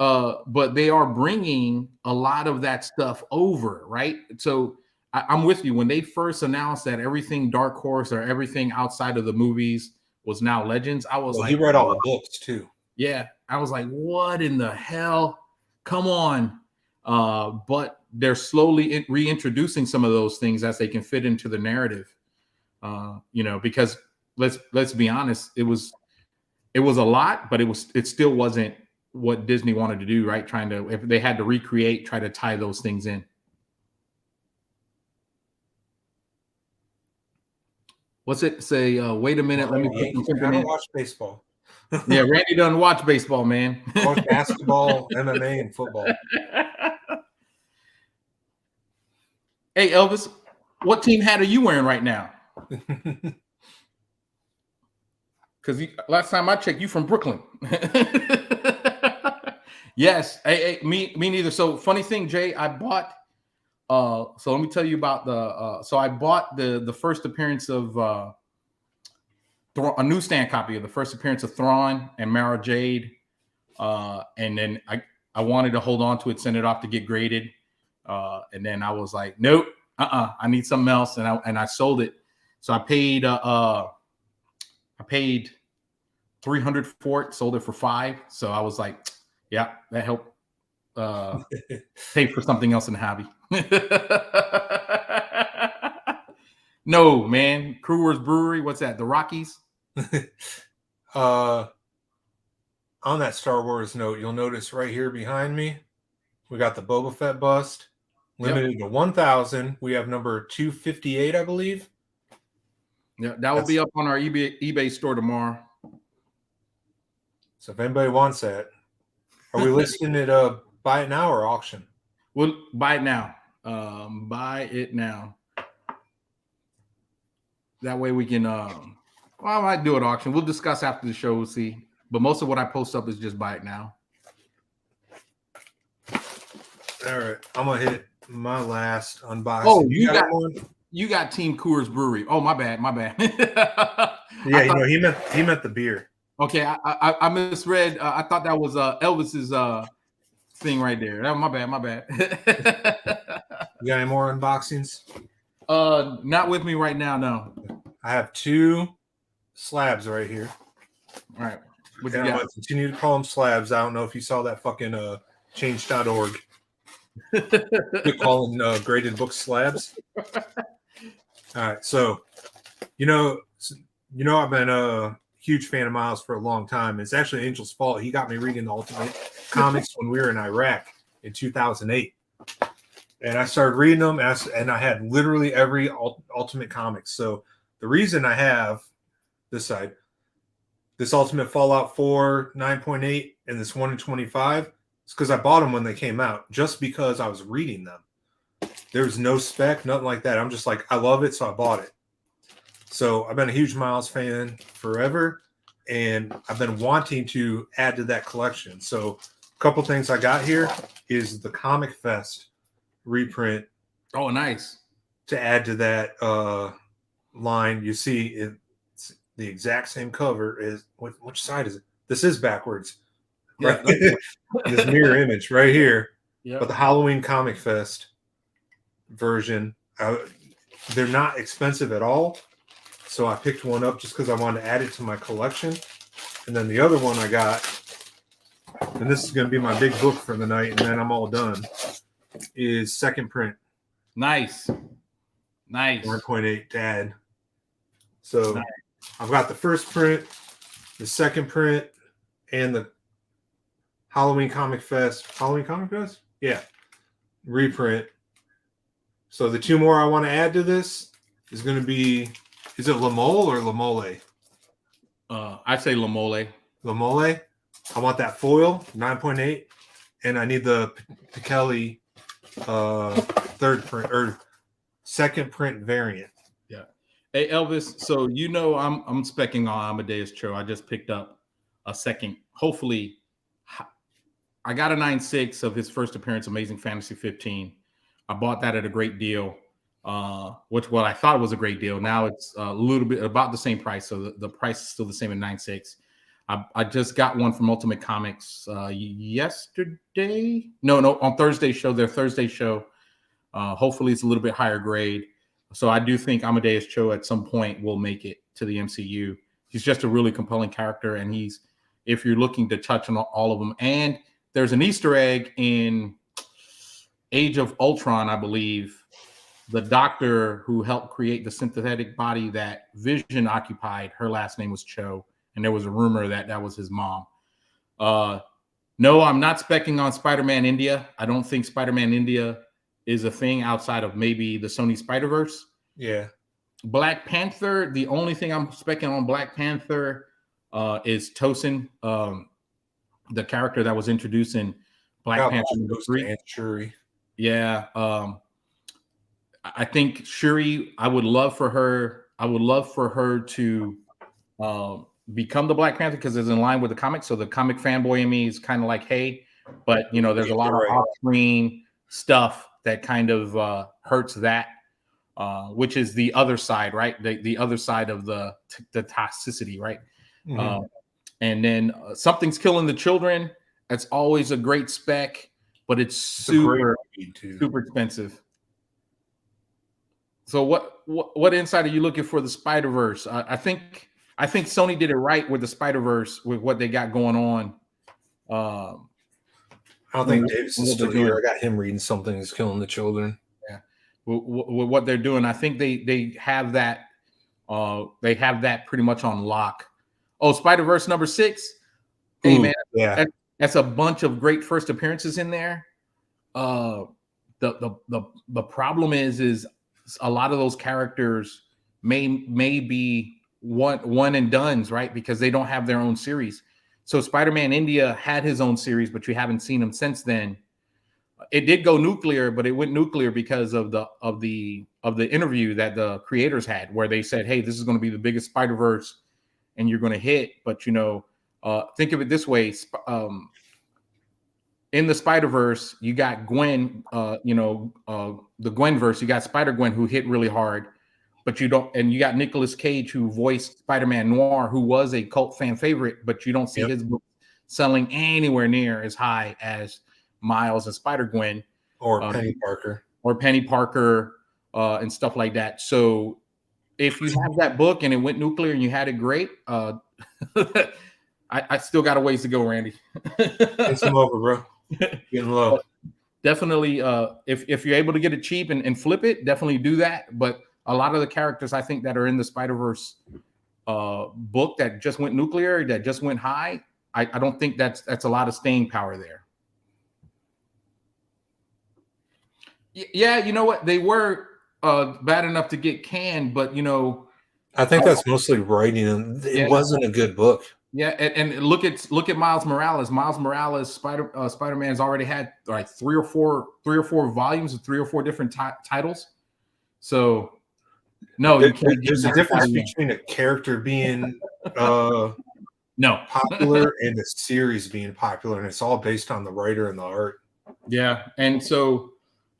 but they are bringing a lot of that stuff over, right? So I'm with you. When they first announced that everything Dark Horse or everything outside of the movies was now Legends, I was like, he read all the books too. Yeah, I was like, what in the hell? Come on. But they're slowly reintroducing some of those things as they can fit into the narrative. Because let's be honest, it was a lot, but it still wasn't what Disney wanted to do, right? If they had to recreate, try to tie those things in. What's it say? Wait a minute. Let me put I don't watch baseball. Yeah, Randy doesn't watch baseball, man. I watch basketball, MMA, and football. Hey, Elvis, what team hat are you wearing right now? Because last time I checked, you from Brooklyn. Yes. Hey, me neither. So funny thing, Jay, I bought. So let me tell you about so I bought the first appearance of a newsstand copy of the first appearance of Thrawn and Mara Jade, and then I wanted to hold on to it, send it off to get graded, and then I was like, nope, I need something else, and I sold it. So I paid $300 for it, sold it for $500. So I was like, yeah, that helped pay for something else in the hobby. No, man. Crewers Brewery. What's that? The Rockies? On that Star Wars note, you'll notice right here behind me, we got the Boba Fett bust, limited to 1,000. We have number 258, I believe. Yeah, that will be up on our eBay store tomorrow. So if anybody wants that, are we listing it buy it now or auction? We'll buy it now. Buy it now. That way we can I might do it auction. We'll discuss after the show, we'll see. But most of what I post up is just buy it now. All right. I'm gonna hit my last unboxing. Oh, you got Team Coors Brewery. Oh, my bad. Yeah, he meant the beer. Okay, I misread. I thought that was Elvis's thing right there. My bad. You got any more unboxings? Not with me right now, no. I have 2 slabs right here. All right. I'm going to continue to call them slabs. I don't know if you saw that fucking change.org. We're calling graded book slabs. All right. So, I've been a huge fan of Miles for a long time. It's actually Angel's fault. He got me reading the Ultimate Comics when we were in Iraq in 2008. and I started reading them, and I had literally every Ultimate Comics. So the reason I have this side, this Ultimate Fallout 4 9.8 and this 1 in 25, is because I bought them when they came out, just because I was reading them. There's no spec, nothing like that. I'm just like, I love it, so I bought it. So I've been a huge Miles fan forever, and I've been wanting to add to that collection. So a couple things I got here is the Comic Fest reprint. Oh, nice. To add to that line, you see it's the exact same cover as which side is it? This is backwards. Right? Yeah, This mirror image right here. yeah. But the Halloween Comic Fest version, they're not expensive at all. So I picked one up just because I wanted to add it to my collection. And then the other one I got, and this is going to be my big book for the night, and then I'm all done, is second print. Nice. 1.8 to add. So Nice. I've got the first print, the second print, and the Halloween Comic Fest. Halloween Comic Fest? Yeah. Reprint. So the two more I want to add to this is going to be, is it Lamole or Lamole? I'd say Lamole. Lamole. I want that foil, 9.8, and I need the Pichelli third print or second print variant. Yeah. Hey Elvis, so you know I'm specking on Amadeus Cho. I just picked up a second. Hopefully, I got a 9.6 of his first appearance, Amazing Fantasy 15. I bought that at a great deal, which I thought was a great deal. Now it's a little bit about the same price, so the price is still the same at 9.6. I just got one from Ultimate Comics yesterday. No, on Thursday's show. Their Thursday show. Hopefully, it's a little bit higher grade. So I do think Amadeus Cho at some point will make it to the MCU. He's just a really compelling character, and if you're looking to touch on all of them, and there's an Easter egg in Age of Ultron, I believe. The doctor who helped create the synthetic body that Vision occupied, her last name was Cho, and there was a rumor that was his mom. No, I'm not specking on Spider-Man India. I don't think Spider-Man India is a thing outside of maybe the Sony Spider-Verse. Yeah. Black Panther, the only thing I'm specking on Black Panther is Tosin, the character that was introduced in Black Panther #3. And Shuri. Yeah. I think Shuri, I would love for her to become the Black Panther because it's in line with the comics. So the comic fanboy in me is kind of like, hey, but there's a lot of off-screen stuff that kind of hurts that, which is the other side, right? The other side of the toxicity, right? Mm-hmm. And then Something's Killing the Children. That's always a great spec, but it's super expensive. So what insight are you looking for the Spider-Verse? I think Sony did it right with the Spider-Verse with what they got going on. I don't think Davis is still here. I got him reading Something's Killing the Children. Yeah, with what they're doing, I think they have that. They have that pretty much on lock. Oh, Spider-Verse #6. Hey, man, yeah, that's a bunch of great first appearances in there. The problem is a lot of those characters may be one and dones, right? Because they don't have their own series. So Spider-Man India had his own series, but you haven't seen him since then. It did go nuclear, but it went nuclear because of the interview that the creators had, where they said, "Hey, this is going to be the biggest Spider-Verse, and you're going to hit." But think of it this way: in the Spider-Verse, you got Gwen. The Gwen-verse, you got Spider-Gwen who hit really hard, but you don't, and you got Nicolas Cage who voiced Spider-Man Noir, who was a cult fan favorite, but you don't see his book selling anywhere near as high as Miles and Spider-Gwen or Penny Parker and stuff like that. So if you have that book and it went nuclear and you had it great, I still got a ways to go, Randy. It's over, bro. Getting low. Definitely, if you're able to get it cheap and flip it, definitely do that. But a lot of the characters I think that are in the Spider-Verse book that just went nuclear, that just went high, I don't think that's a lot of staying power there. Yeah, you know what? They were bad enough to get canned, but I think that's mostly writing, and it yeah, wasn't a good book. yeah. And look at Miles Morales. Miles Morales, Spider-Man's already had like three or four volumes of 3 or 4 different titles. So no, you can't give There's a that difference Spider-Man. between a character being No. popular and a series being popular, and it's all based on the writer and the art. Yeah, and so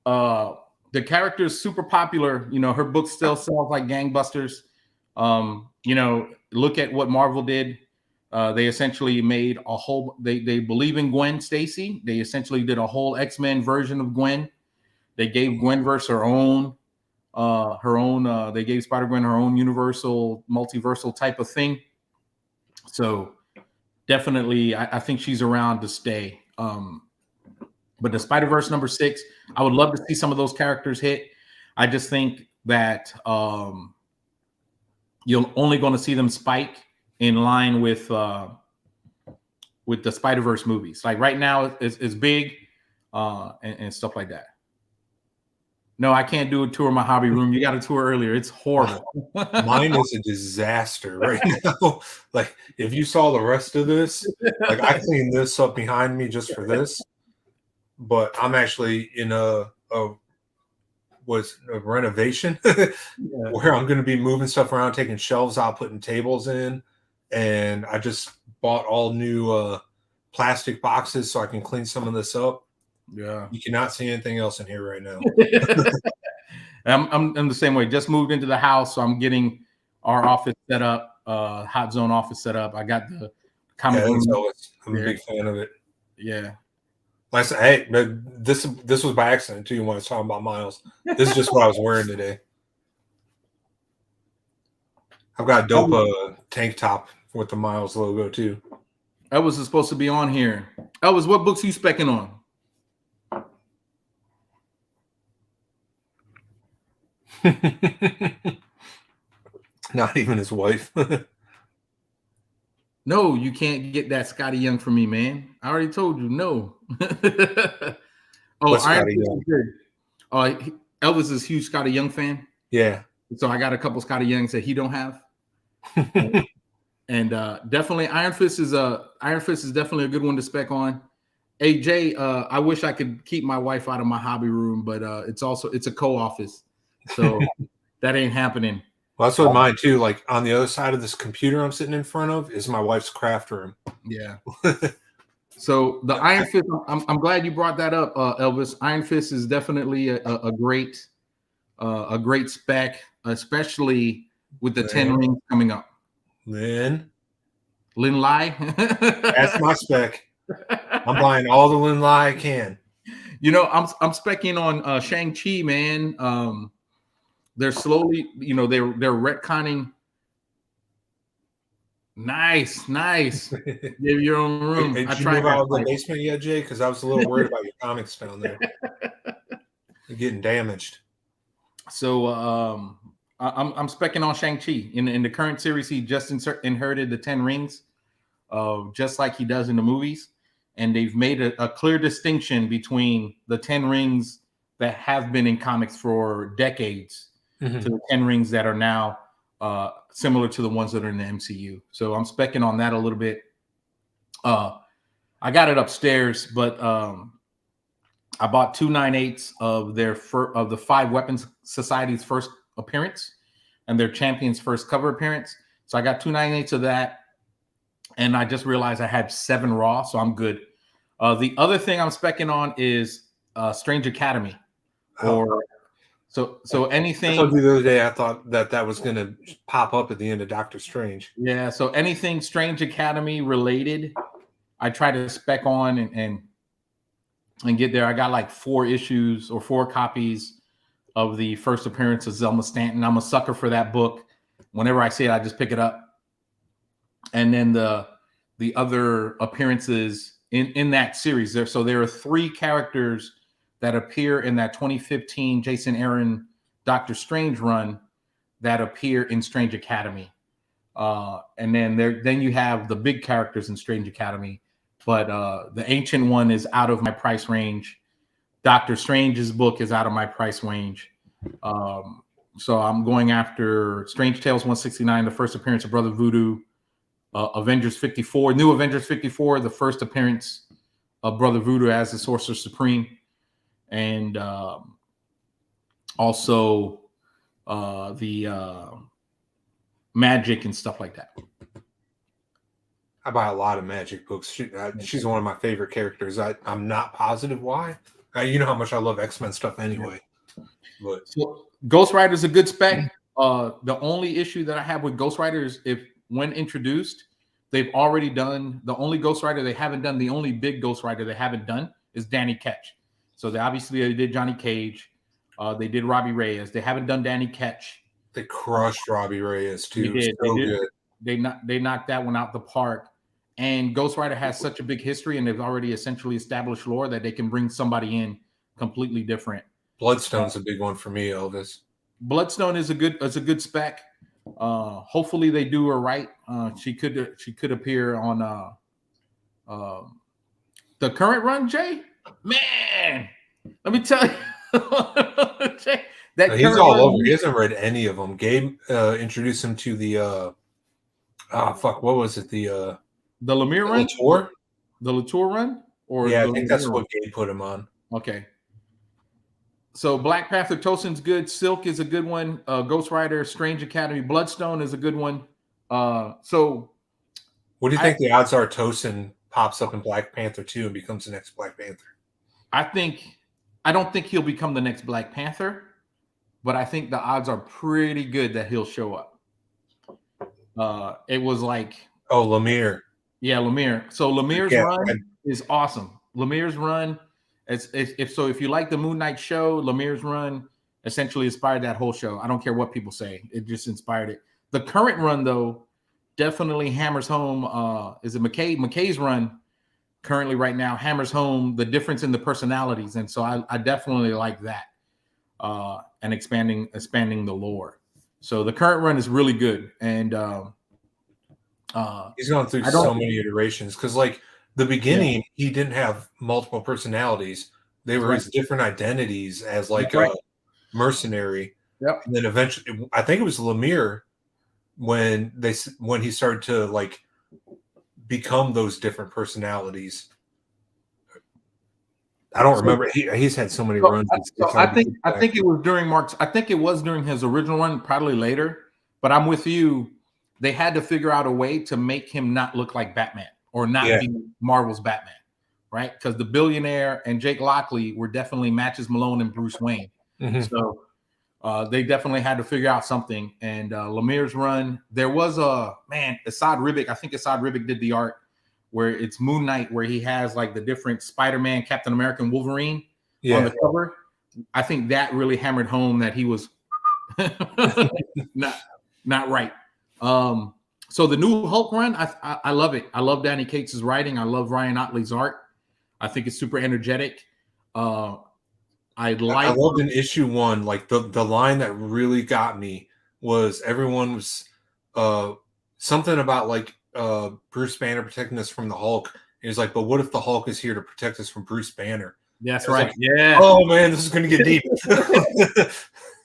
the character is super popular. Her book still sells like gangbusters. Look at what Marvel did. They essentially made a whole. They believe in Gwen Stacy. They essentially did a whole X-Men version of Gwen. They gave Gwenverse her own. They gave Spider-Gwen her own universal, multiversal type of thing. So definitely, I think she's around to stay. But the Spider-Verse #6, I would love to see some of those characters hit. I just think that you're only going to see them spike in line with the Spider-Verse movies. Like right now, it's big and stuff like that. No, I can't do a tour of my hobby room. You got a tour earlier. It's horrible. Mine is a disaster right now. Like if you saw the rest of this, like I cleaned this up behind me just for this, but I'm actually in a renovation where I'm going to be moving stuff around, taking shelves out, putting tables in, and I just bought all new plastic boxes so I can clean some of this up. Yeah, you cannot see anything else in here right now. I'm the same way. Just moved into the house, so I'm getting our office set up, Hot Zone office set up. I got the comic room. I'm a big fan of it. Yeah. Like I said, hey, this was by accident too when I was talking about Miles. This is just what I was wearing today. I've got a dope tank top with the Miles logo too. Elvis is supposed to be on here. Elvis, what books are you specking on? Not even his wife. No, you can't get that Scotty Young from me, man. I already told you no. Iron Fist is good. Elvis is a huge Scotty Young fan. Yeah. So I got a couple Scotty Youngs that he don't have. And definitely Iron Fist is definitely a good one to spec on. Hey Jay, I wish I could keep my wife out of my hobby room, but it's a co-office. So that ain't happening. Well, that's what mine too. Like on the other side of this computer I'm sitting in front of is my wife's craft room. Yeah. So the Iron Fist, I'm glad you brought that up, Elvis. Iron Fist is definitely a great spec, especially with the 10 rings coming up. Lin Lai. That's my spec. I'm buying all the Lin Lai I can. I'm specking on Shang-Chi, man. They're slowly, they're retconning. Nice. Give your own room. Did you move out of the basement yet, Jay? Because I was a little worried about your comics down there. You're getting damaged. So I'm specking on Shang-Chi. In the current series, he just inherited the 10 rings, just like he does in the movies. And they've made a clear distinction between the 10 rings that have been in comics for decades to the 10 rings that are now similar to the ones that are in the MCU. So I'm specking on that a little bit. I got it upstairs, but I bought 2 9/8 of of the 5 Weapons Society's first appearance and their Champion's first cover appearance. So I got 2 9/8 of that. And I just realized I had 7 raw, so I'm good. The other thing I'm specking on is Strange Academy. So anything. I told you the other day I thought that was going to pop up at the end of Doctor Strange. Yeah, so anything Strange Academy related, I try to spec on and get there. I got like 4 issues or 4 copies of the first appearance of Zelma Stanton. I'm a sucker for that book. Whenever I see it, I just pick it up. And then the other appearances in that series there. So there are 3 characters that appear in that 2015 Jason Aaron Doctor Strange run that appear in Strange Academy. And then you have the big characters in Strange Academy, but the Ancient one is out of my price range. Doctor Strange's book is out of my price range. So I'm going after Strange Tales 169, the first appearance of Brother Voodoo, Avengers 54, New Avengers 54, the first appearance of Brother Voodoo as the Sorcerer Supreme, and also the magic and stuff like that. I buy a lot of magic books. She's one of my favorite characters. I'm not positive why. You know how much I love X-Men stuff anyway. But so Ghost Rider is a good spec. The only issue that I have with Ghost Rider is if when introduced, they've already done the only Ghost Rider they haven't done. The only big Ghost Rider they haven't done is Danny Ketch. So they did Johnny Cage. They did Robbie Reyes. They haven't done Danny Ketch. they crushed Robbie Reyes too. They did. So They did. good. They knocked that one out the park. And Ghost Rider has such a big history, and they've already essentially established lore that they can bring somebody in completely different. Bloodstone's a big one for me, Elvis. Bloodstone is a good spec. Hopefully they do her right. She could appear on the current run, Jay. Man, let me tell you, Jay, that He's current all run- over. He hasn't read any of them. Gabe introduced him to the what was it? The Lemire run, Latour? the Latour run, or Yeah, I the think that's Lemire what Gabe put him on. Okay. So Black Panther Tosin's good. Silk is a good one. Ghost Rider, Strange Academy, Bloodstone is a good one. So What do you think the odds are Tosin pops up in Black Panther 2 and becomes the next Black Panther? I don't think he'll become the next Black Panther, but I think the odds are pretty good that he'll show up. It was like, Oh, Lemire. yeah, Lemire. So Lemire's Yeah, run is awesome. Lemire's run, if you like the Moon Knight show, Lemire's run essentially inspired that whole show. I don't care what people say; it just inspired it. The current run, though, definitely hammers home. Is it McKay? McKay's run currently right now hammers home the difference in the personalities, and so I definitely like that. And expanding the lore. So the current run is really good, and He's gone through so many iterations because, like, the beginning, he didn't have multiple personalities. They were his different identities as like a mercenary. Yep. And then eventually, I think it was Lemire when he started to like become those different personalities. I don't remember. He's had so many runs. I think it was during Mark's. I think it was during his original run, probably later. But I'm with you. They had to figure out a way to make him not look like Batman or not be Marvel's Batman, right? Because the Billionaire and Jake Lockley were definitely Matches Malone and Bruce Wayne. Mm-hmm. So they definitely had to figure out something. And Lemire's run, there was Assad Ribic. I think Assad Ribic did the art where it's Moon Knight, where he has like the different Spider-Man, Captain America, and Wolverine on the cover. I think that really hammered home that he was not right. So the new Hulk run, I love it. I love Danny Cates' writing. I love Ryan Otley's art. I think it's super energetic. I loved in issue 1, like the line that really got me was everyone was something about like Bruce Banner protecting us from the Hulk. He was like, but what if the Hulk is here to protect us from Bruce Banner? That's right. Like, yeah. Oh man, this is going to get deep.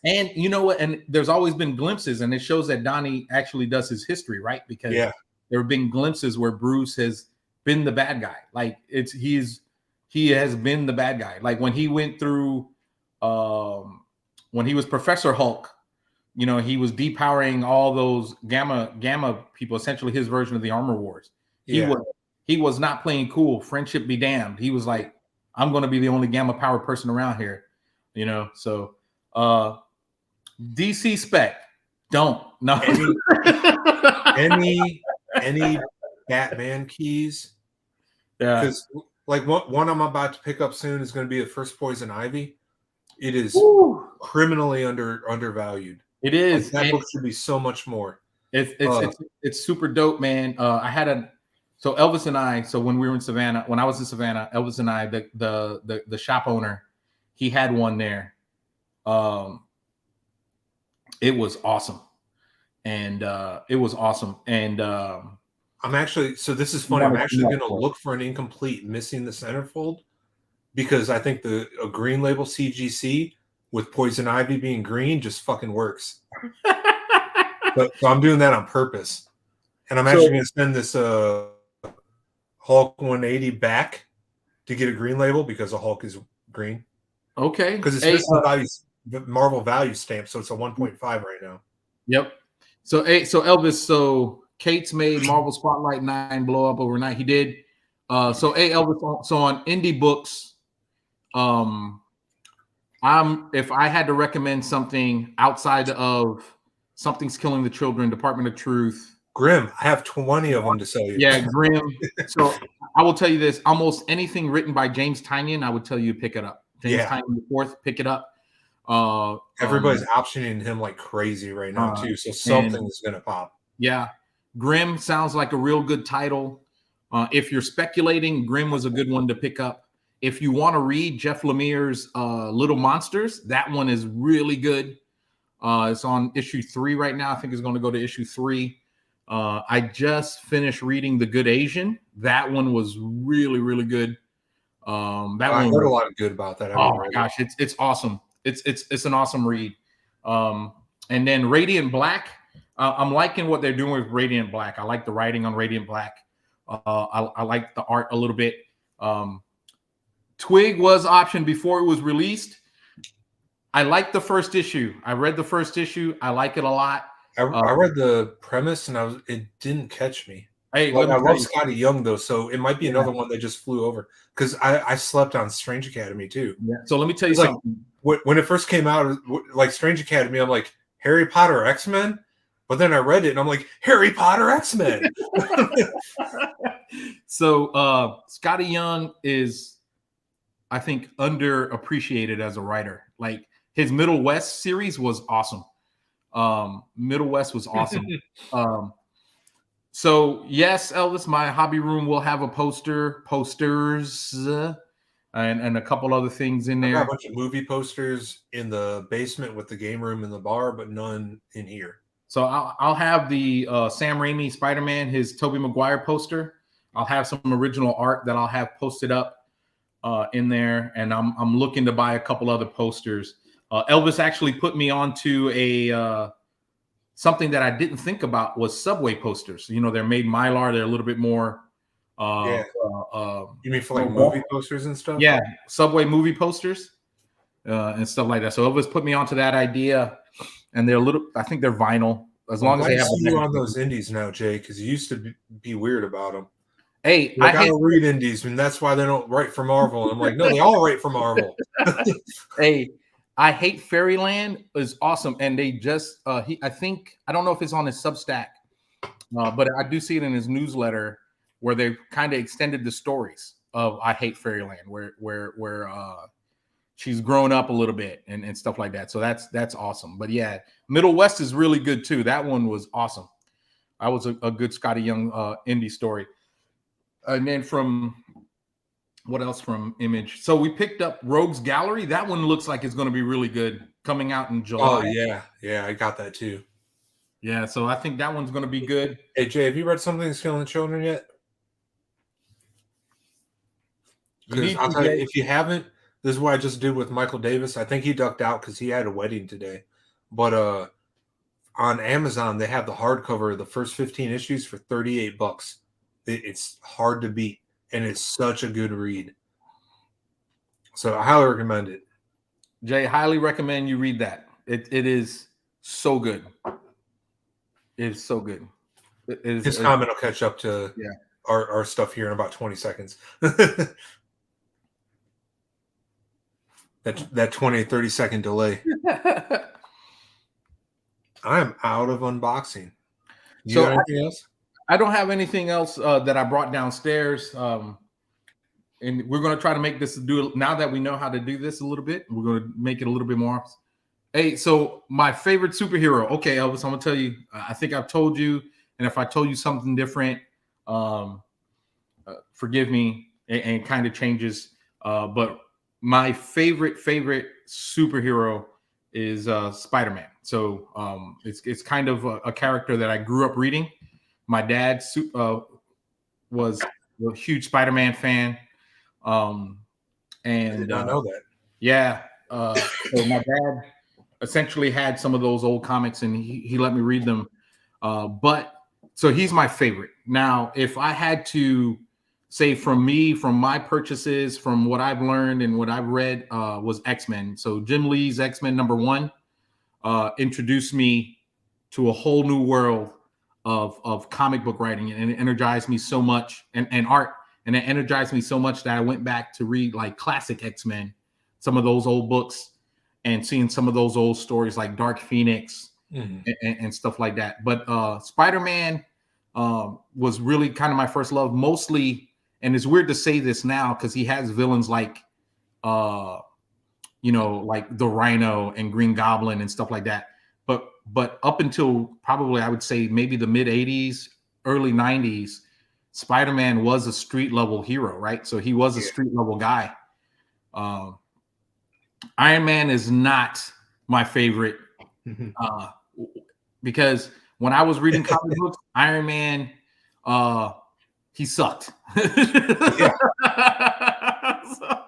And you know what? And there's always been glimpses, and it shows that Donnie actually does his history, right? Because there have been glimpses where Bruce has been the bad guy. Like he has been the bad guy. Like when he went through, when he was Professor Hulk, you know, he was depowering all those gamma people, essentially his version of the Armor Wars. He was not playing cool. Friendship be damned. He was like, I'm going to be the only gamma powered person around here, you know? So, DC spec, don't. No. any Batman keys. Yeah. Because like one I'm about to pick up soon is going to be the first Poison Ivy. It is criminally undervalued. It is. Like, that book should be so much more. It's super dope, man. So Elvis and I, so when we were in Savannah, when I was in Savannah, Elvis and I, the shop owner, he had one there. It was awesome. And I'm actually, so this is funny. I'm actually going to look for an incomplete missing the centerfold because I think a green label CGC with Poison Ivy being green just fucking works. So I'm doing that on purpose, and I'm actually going to send this Hulk 180 back to get a green label because the Hulk is green. Okay, because it's missing the Marvel value stamp, so it's a 1.5 right now. Yep. So Elvis, so Cates made Marvel Spotlight 9 blow up overnight. He did. Elvis, so on indie books, if I had to recommend something outside of Something's Killing the Children, Department of Truth, Grimm, I have 20 of them to sell you. Yeah, Grimm. So I will tell you this: almost anything written by James Tynion, I would tell you to pick it up. James Tynion IV, pick it up. Everybody's optioning him like crazy right now too, so something is gonna pop. Yeah, Grimm sounds like a real good title. If you're speculating, Grimm was a good one to pick up. If you want to read Jeff Lemire's Little Monsters, that one is really good. It's on issue 3 right now. I think it's going to go to issue 3. I just finished reading The Good Asian. That one was really, really good. I heard a lot of good about that. Oh my gosh, it's awesome. It's an awesome read. And then Radiant Black. I'm liking what they're doing with Radiant Black. I like the writing on Radiant Black. I like the art a little bit. Twig was optioned before it was released. I like the first issue. I read the first issue. I like it a lot. I read the premise and it didn't catch me. Hey, I love Scotty Young though, so it might be another one that just flew over because I slept on Strange Academy too. Yeah. So let me tell you something. When it first came out, like Strange Academy, I'm like Harry Potter X-Men, but then I read it and I'm like Harry Potter X-Men. So Scotty Young is, I think, underappreciated as a writer. Like his Middle West series was awesome. Middle West was awesome. So yes, Elvis, my hobby room will have posters, and a couple other things in there. I got a bunch of movie posters in the basement with the game room in the bar, but none in here. So I'll have the Sam Raimi Spider-Man, his Tobey Maguire poster. I'll have some original art that I'll have posted up in there, and I'm looking to buy a couple other posters. Elvis actually put me onto a something that I didn't think about was Subway posters. You know, they're made Mylar. They're a little bit more. You mean for like movie posters and stuff? Yeah, Subway movie posters and stuff like that. So Elvis put me onto that idea, and they're a little. I think they're vinyl. As long as they have you on those indies now, Jay, because you used to be weird about them. Hey, I gotta read indies, and that's why they don't write for Marvel. And I'm like, no, they all write for Marvel. Hey, I Hate Fairyland is awesome, and they just I think I don't know if it's on his Substack, but I do see it in his newsletter where they've kind of extended the stories of I Hate Fairyland, where she's grown up a little bit and stuff like that. So that's awesome. But yeah, Middle West is really good too. That one was awesome. That was a good Scotty Young indie story. And then from what else from Image? So we picked up Rogues Gallery. That one looks like it's going to be really good, coming out in July. Oh yeah, I got that too. Yeah, so I think that one's going to be good. Hey Jay, have you read Something's Killing the Children yet? Because I'll tell you, if you haven't, this is what I just did with Michael Davis. I think he ducked out because he had a wedding today. But on Amazon, they have the hardcover of the first 15 issues for $38. It's hard to beat, and it's such a good read. So I highly recommend it. Jay, highly recommend you read that. It is so good. It's so good. His comment will catch up to our stuff here in about 20 seconds. that 20, 30-second delay. I'm out of unboxing. You got anything else? I don't have anything else that I brought downstairs. And we're going to try to make this now that we know how to do this a little bit. We're going to make it a little bit more. Hey, so my favorite superhero. Okay, Elvis, I'm going to tell you. I think I've told you. And if I told you something different, forgive me. And kind of changes. But my favorite superhero is Spider-Man. So it's kind of a character that I grew up reading. My dad was a huge Spider-Man fan. I And did not know that. yeah, so my dad essentially had some of those old comics, and he let me read them. But so he's my favorite. Now, if I had to say from my purchases, from what I've learned and what I've read, was X-Men. So Jim Lee's X-Men #1 introduced me to a whole new world of comic book writing, and it energized me so much, and art, and it energized me so much that I went back to read like classic X-Men, some of those old books, and seeing some of those old stories like Dark Phoenix and stuff like that. But Spider-Man was really kind of my first love, mostly. And it's weird to say this now because he has villains like like the Rhino and Green Goblin and stuff like that. But up until probably, I would say, maybe the mid 80s, early 90s, Spider-Man was a street level hero, right? So he was a street level guy. Iron Man is not my favorite because when I was reading comic books, Iron Man, he sucked.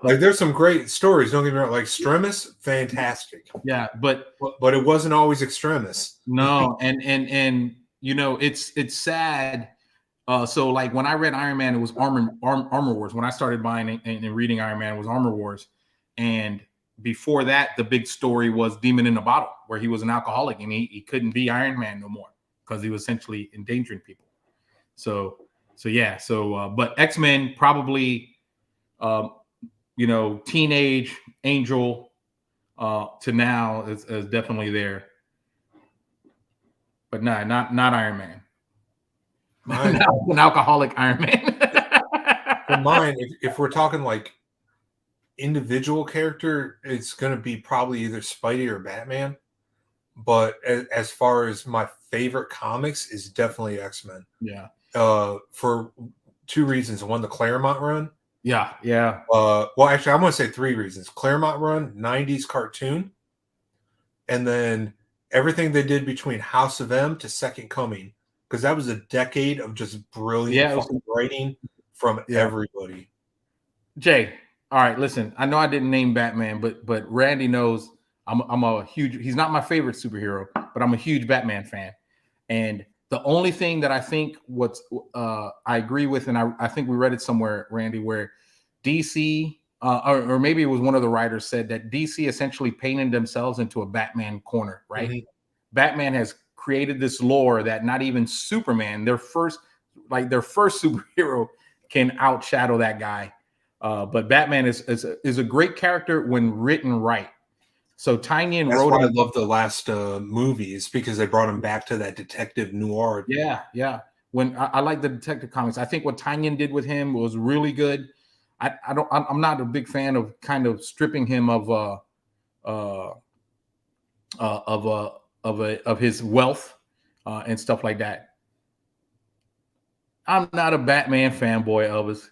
Like, there's some great stories. Don't get me wrong. Like Extremis, fantastic. Yeah, but it wasn't always Extremis. No, and it's sad. So like when I read Iron Man, it was Armor Wars. When I started buying and reading Iron Man, it was Armor Wars, and before that, the big story was Demon in a Bottle, where he was an alcoholic and he couldn't be Iron Man no more because he was essentially endangering people. So but X-Men probably, teenage Angel to now is definitely there. But not Iron Man. Mine, an alcoholic Iron Man. for mine, if we're talking like individual character, it's going to be probably either Spidey or Batman. But as far as my favorite comics, is definitely X-Men. Yeah. For two reasons. One, the Claremont run. Yeah. Well, actually, I'm going to say three reasons. Claremont run, 90s cartoon, and then everything they did between House of M to Second Coming, because that was a decade of just brilliant writing from everybody. Jay, all right, listen. I know I didn't name Batman, but Randy knows I'm a huge. He's not my favorite superhero, but I'm a huge Batman fan. And the only thing that I think I agree with, and I think we read it somewhere, Randy, where DC or maybe it was one of the writers said that DC essentially painted themselves into a Batman corner, right? Mm-hmm. Batman has created this lore that not even Superman, their first superhero, can outshadow that guy. But Batman is a great character when written right. So Tynion That's wrote. Why I love the last movies, because they brought him back to that detective noir. Yeah. When I like the detective comics, I think what Tynion did with him was really good. I'm not a big fan of kind of stripping him of his wealth and stuff like that. I'm not a Batman fanboy, Elvis.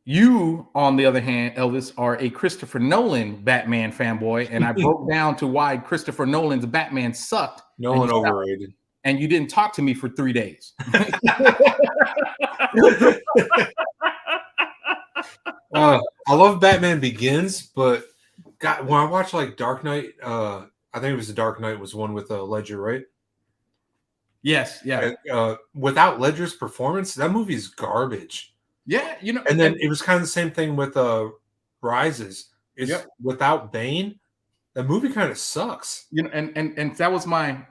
You, on the other hand, Elvis, are a Christopher Nolan Batman fanboy, and I broke down to why Christopher Nolan's Batman sucked. Nolan overrated. And you didn't talk to me for 3 days. I love Batman Begins, but God, when I watch like Dark Knight, I think it was The Dark Knight was one with Ledger, right? Yes, yeah. Without Ledger's performance, that movie's garbage. Yeah, and then it was kind of the same thing with Rises. Without Bane, the movie kind of sucks. And that was my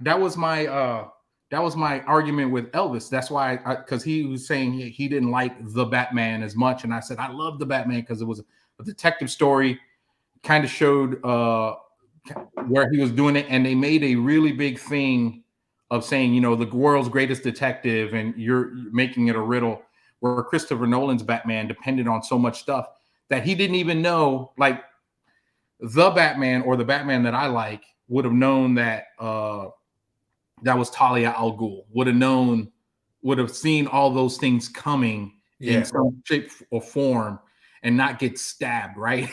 argument with Elvis. That's why, because he was saying he didn't like the Batman as much, and I said I love the Batman because it was a detective story, kind of showed where he was doing it, and they made a really big thing of saying, the world's greatest detective, and you're making it a riddle. Where Christopher Nolan's Batman depended on so much stuff that he didn't even know, like the Batman or the Batman that I like would have known that that was Talia al Ghul, would have seen all those things coming in some shape or form and not get stabbed, right?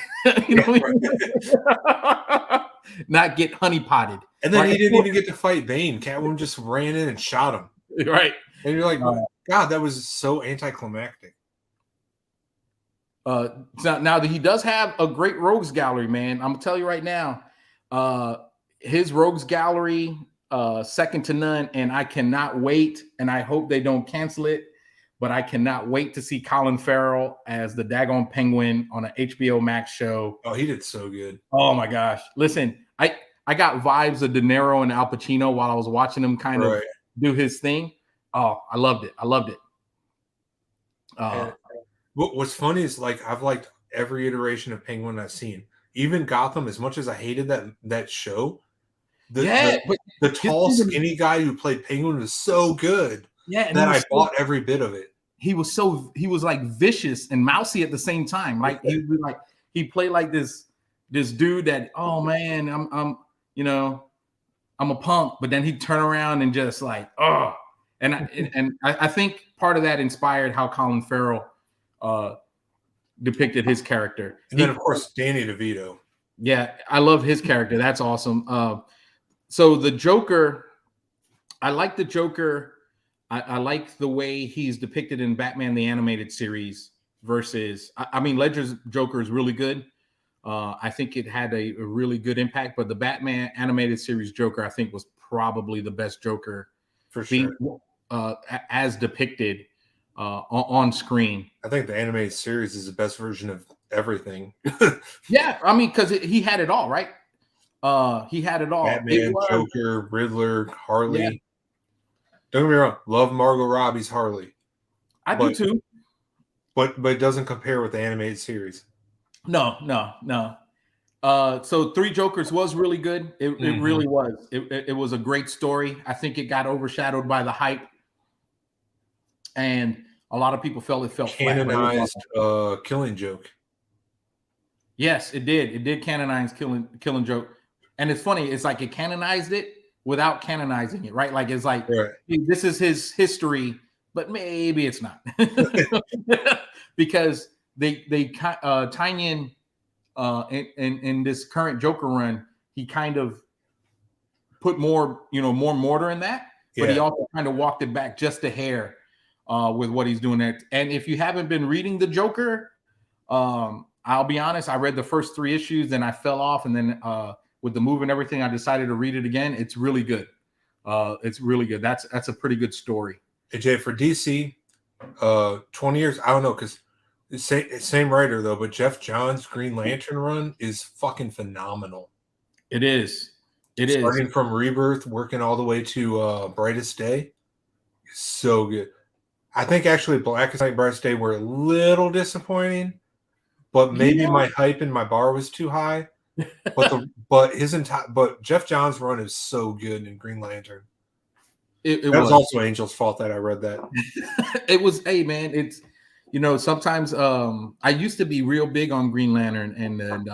Not get honeypotted. And then he didn't even get to fight Bane. Catwoman just ran in and shot him. Right. And you're like, God, that was so anticlimactic. Now that he does have a great rogues gallery, man, I'm gonna tell you right now, his rogues gallery, second to none, and I cannot wait, and I hope they don't cancel it, but I cannot wait to see Colin Farrell as the daggone Penguin on an HBO Max show. Oh, he did so good. Oh my gosh! Listen, I got vibes of De Niro and Al Pacino while I was watching him kind of do his thing. Oh, I loved it. I loved it. What's funny is like I've liked every iteration of Penguin I've seen. Even Gotham, as much as I hated that show, the tall, skinny guy who played Penguin was so good. Yeah, that I bought every bit of it. He was like vicious and mousy at the same time. Like he played like this dude that, oh man, I'm a punk, but then he'd turn around and just like, oh. And I think part of that inspired how Colin Farrell depicted his character. And then, of course, Danny DeVito. Yeah, I love his character. That's awesome. So the Joker, I like the Joker. I like the way he's depicted in Batman the Animated Series versus, I mean, Ledger's Joker is really good. I think it had a really good impact, but the Batman Animated Series Joker, I think, was probably the best Joker for sure, as depicted on screen. I think the animated series is the best version of everything. Yeah, I mean, because he had it all, right? He had it all. Batman, Joker, Riddler, Harley. Yeah. Don't get me wrong, love Margot Robbie's Harley. I do too. But it doesn't compare with the animated series. No. So Three Jokers was really good. It really was. It was a great story. I think it got overshadowed by the hype, and a lot of people felt canonized Killing Joke. Yes, it did. It did canonize Killing Joke, and it's funny. It's like it canonized it without canonizing it, right? Like it's like hey, this is his history, but maybe it's not because they Tynion in this current Joker run, he kind of put more mortar in that, but he also kind of walked it back just a hair with what he's doing there. And if you haven't been reading the Joker, I'll be honest, I read the first 3 issues and I fell off, and then with the move and everything, I decided to read it again. It's really good. It's really good. That's a pretty good story. Hey Jay, for DC, 20 years, I don't know, because same writer though, but Jeff Johns' Green Lantern run is fucking phenomenal. It is. Starting from Rebirth, working all the way to Brightest Day. So good. I think actually Blackest Night, Brightest Day were a little disappointing, but maybe my hype and my bar was too high. But Jeff Johns' run is so good in Green Lantern. It was also Angel's fault that I read that. It was, hey man, it's sometimes I used to be real big on Green Lantern, and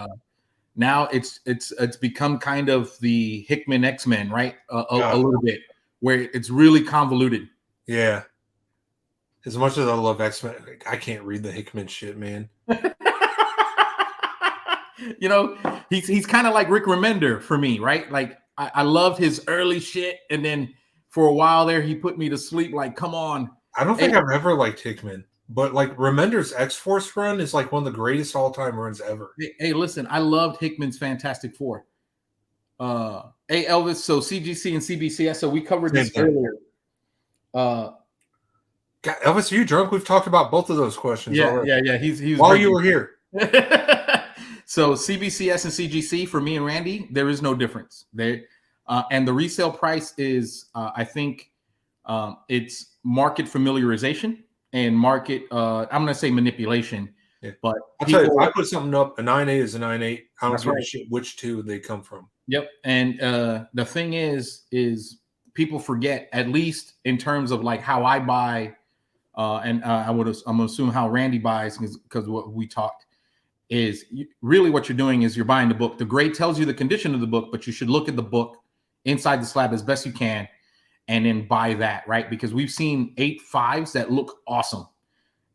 now it's become kind of the Hickman X-Men, right? A little bit, where it's really convoluted. Yeah. As much as I love X-Men, I can't read the Hickman shit, man. He's kind of like Rick Remender for me, right? Like I loved his early shit, and then for a while there, he put me to sleep. Like, come on. I don't think I've ever liked Hickman, but like Remender's X-Force run is like one of the greatest all-time runs ever. Hey, listen, I loved Hickman's Fantastic Four. Hey, Elvis, so CGC and CBCS, so we covered this earlier. God, Elvis, are you drunk? We've talked about both of those questions already. Yeah. He's while you were here. So CBCS and CGC for me and Randy, there is no difference. And the resale price is, I think, it's market familiarization and market. I'm going to say manipulation. Yeah. But I'll tell you, if I put something up, a 9.8 is a 9.8. I don't give a shit which two they come from. Yep. And the thing is people forget, at least in terms of like how I buy. I'm gonna assume how Randy buys, because what we talked is really what you're doing is you're buying the book. The grade tells you the condition of the book, but you should look at the book inside the slab as best you can, and then buy that, right? Because we've seen 8.5s that look awesome,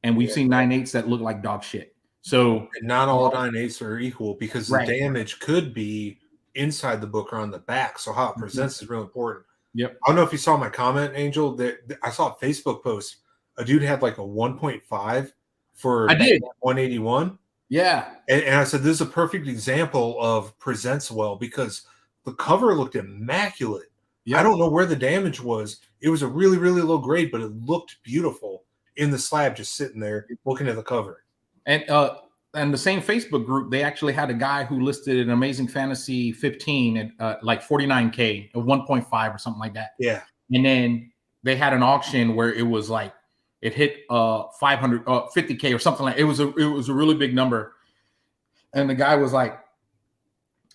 and we've seen 9.8s that look like dog shit. So and not all 9.8s are equal, because the damage could be inside the book or on the back. So how it presents is really important. Yep. I don't know if you saw my comment, Angel. That I saw a Facebook post. A dude had like a 1.5 for I did. 181. Yeah. And I said, this is a perfect example of presents well because the cover looked immaculate. Yep. I don't know where the damage was. It was a really, really low grade, but it looked beautiful in the slab, just sitting there looking at the cover. And the same Facebook group, they actually had a guy who listed an Amazing Fantasy 15 at like 49K, or 1.5 or something like that. Yeah. And then they had an auction where it was like it hit 500 50K or something like it was a really big number. And the guy was like,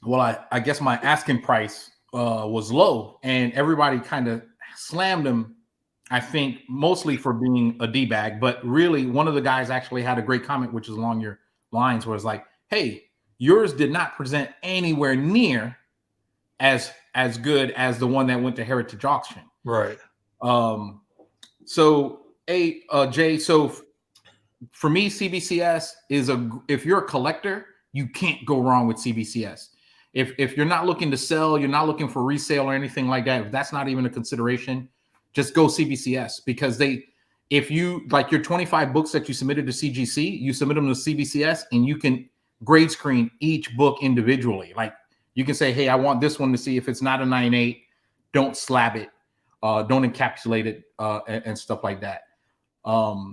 well, I guess my asking price was low, and everybody kind of slammed him, I think mostly for being a D-bag, but really one of the guys actually had a great comment, which is along your lines, where it's like, hey, yours did not present anywhere near as good as the one that went to Heritage Auction. Right. So Jay, so for me, CBCS is if you're a collector, you can't go wrong with CBCS. If you're not looking to sell, you're not looking for resale or anything like that, if that's not even a consideration, just go CBCS, because if you like your 25 books that you submitted to CGC, you submit them to CBCS and you can grade screen each book individually. Like you can say, hey, I want this one to see if it's not a 9.8, don't slab it, don't encapsulate it, and stuff like that.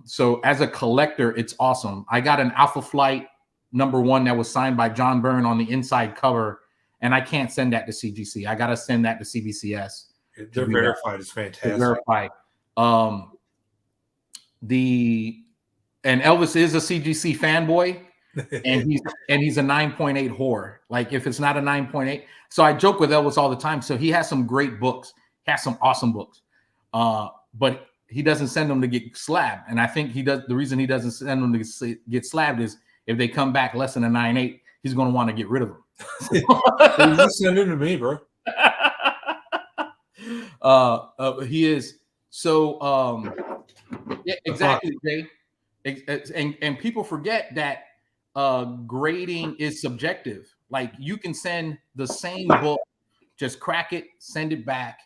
So as a collector, it's awesome. I got an Alpha Flight #1 that was signed by John Byrne on the inside cover, and I can't send that to CGC. I got to send that to CBCS. They're verified. It's fantastic. Verified. And Elvis is a CGC fanboy, and he's a 9.8 whore. Like if it's not a 9.8, so I joke with Elvis all the time. So he has some great books. He has some awesome books, but he doesn't send them to get slabbed. And I think he does. The reason he doesn't send them to get slabbed is if they come back less than a 9.8, he's going to want to get rid of them. Just send them to me, bro. He is so yeah, exactly, Jay. And people forget that grading is subjective. Like you can send the same book, just crack it, send it back,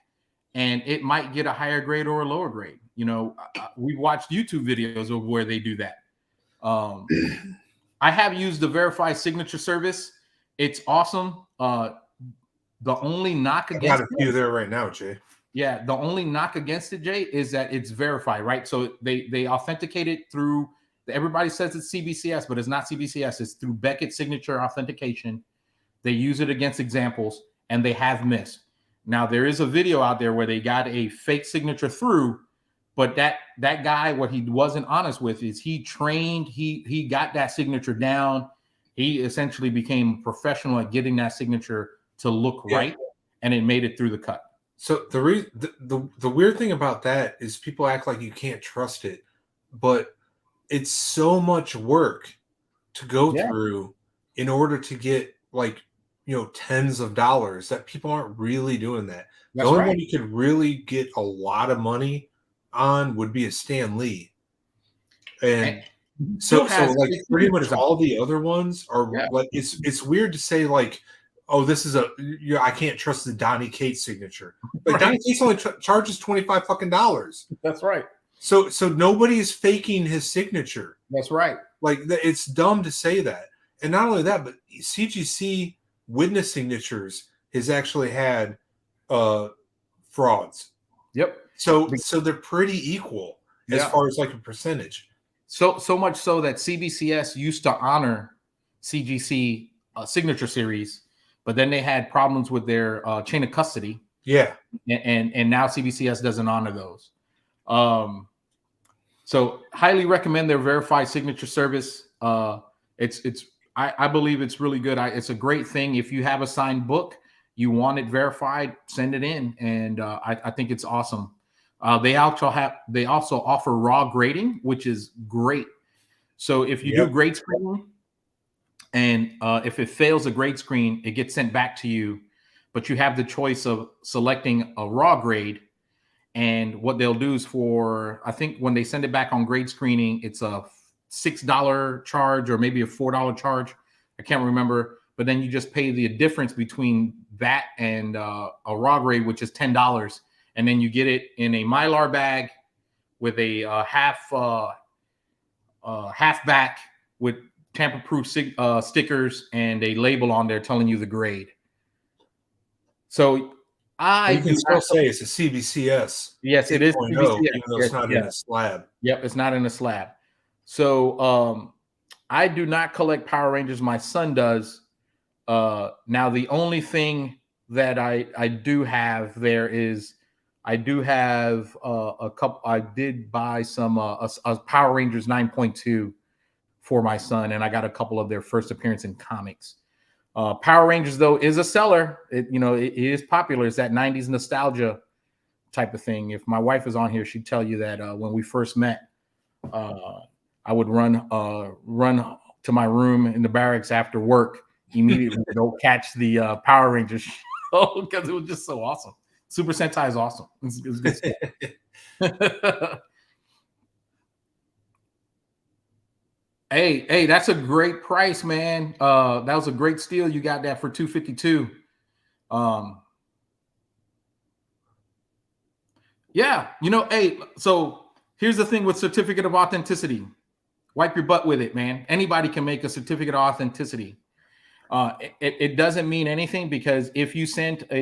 and it might get a higher grade or a lower grade. You know, we've watched YouTube videos of where they do that. I have used the Verify Signature service. It's awesome. The only knock against I got a few there right now, Jay. Yeah, the only knock against it, Jay, is that it's verified, right? So they authenticate it through. Everybody says it's CBCS, but it's not CBCS. It's through Beckett Signature Authentication. They use it against examples, and they have missed. Now there is a video out there where they got a fake signature through, but that guy, what he wasn't honest with is he trained. He got that signature down. He essentially became professional at getting that signature to look right, and it made it through the cut. So the weird thing about that is people act like you can't trust it, but it's so much work to go through in order to get tens of dollars that people aren't really doing that. That's the only right. one you could really get a lot of money on would be a Stan Lee. And so like pretty much all the other ones are like it's weird to say like, oh, this is I can't trust the Donnie Cates signature. Like Donnie Cates only charges $25 fucking. That's right. So nobody is faking his signature. That's right. Like it's dumb to say that. And not only that, but CGC witness signatures has actually had frauds. Yep. So they're pretty equal as far as like a percentage. So much so that CBCS used to honor CGC signature series, but then they had problems with their chain of custody. Yeah. And now CBCS doesn't honor those. So highly recommend their verified signature service. I believe it's really good. It's a great thing. If you have a signed book, you want it verified, send it in. And I think it's awesome. They also offer raw grading, which is great. So if you do grade screening, and if it fails a grade screen, it gets sent back to you, but you have the choice of selecting a raw grade. And what they'll do is I think when they send it back on grade screening, it's a $6 charge or maybe a $4 charge. I can't remember, but then you just pay the difference between that and a raw grade, which is $10. And then you get it in a Mylar bag with a half halfback with tamper-proof stickers and a label on there telling you the grade. So you can still say it's a CBCS. Yes, it is 2.0, CBCS. even though it's not in a slab. Yep, it's not in a slab. So I do not collect Power Rangers. My son does. Now the only thing that I do have there is I do have a couple. I did buy some a Power Rangers 9.2 for my son, and I got a couple of their first appearance in comics. Power Rangers though is a seller. It is popular. It's that 90s nostalgia type of thing. If my wife is on here, she'd tell you that when we first met, I would run to my room in the barracks after work immediately to go catch the Power Rangers show because it was just so awesome. Super Sentai is awesome. It's good stuff. Hey, that's a great price, man. That was a great steal. You got that for $252. Yeah, hey, so here's the thing with certificate of authenticity. Wipe your butt with it, man. Anybody can make a certificate of authenticity. It doesn't mean anything because if you send the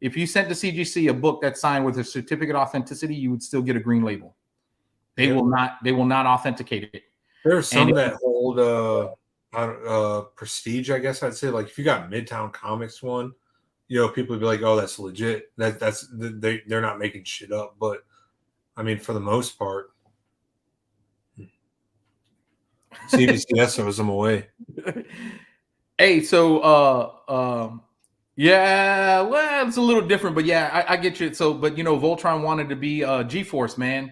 CGC a book that's signed with a certificate of authenticity, you would still get a green label. They will not authenticate it. There are some that hold prestige, I guess I'd say. Like if you got Midtown Comics one, people would be like, "Oh, that's legit." They're not making shit up. But I mean, for the most part, CBCS throws them away. Hey, so yeah, well, it's a little different, but yeah, I get you. So, but Voltron wanted to be G-Force, man.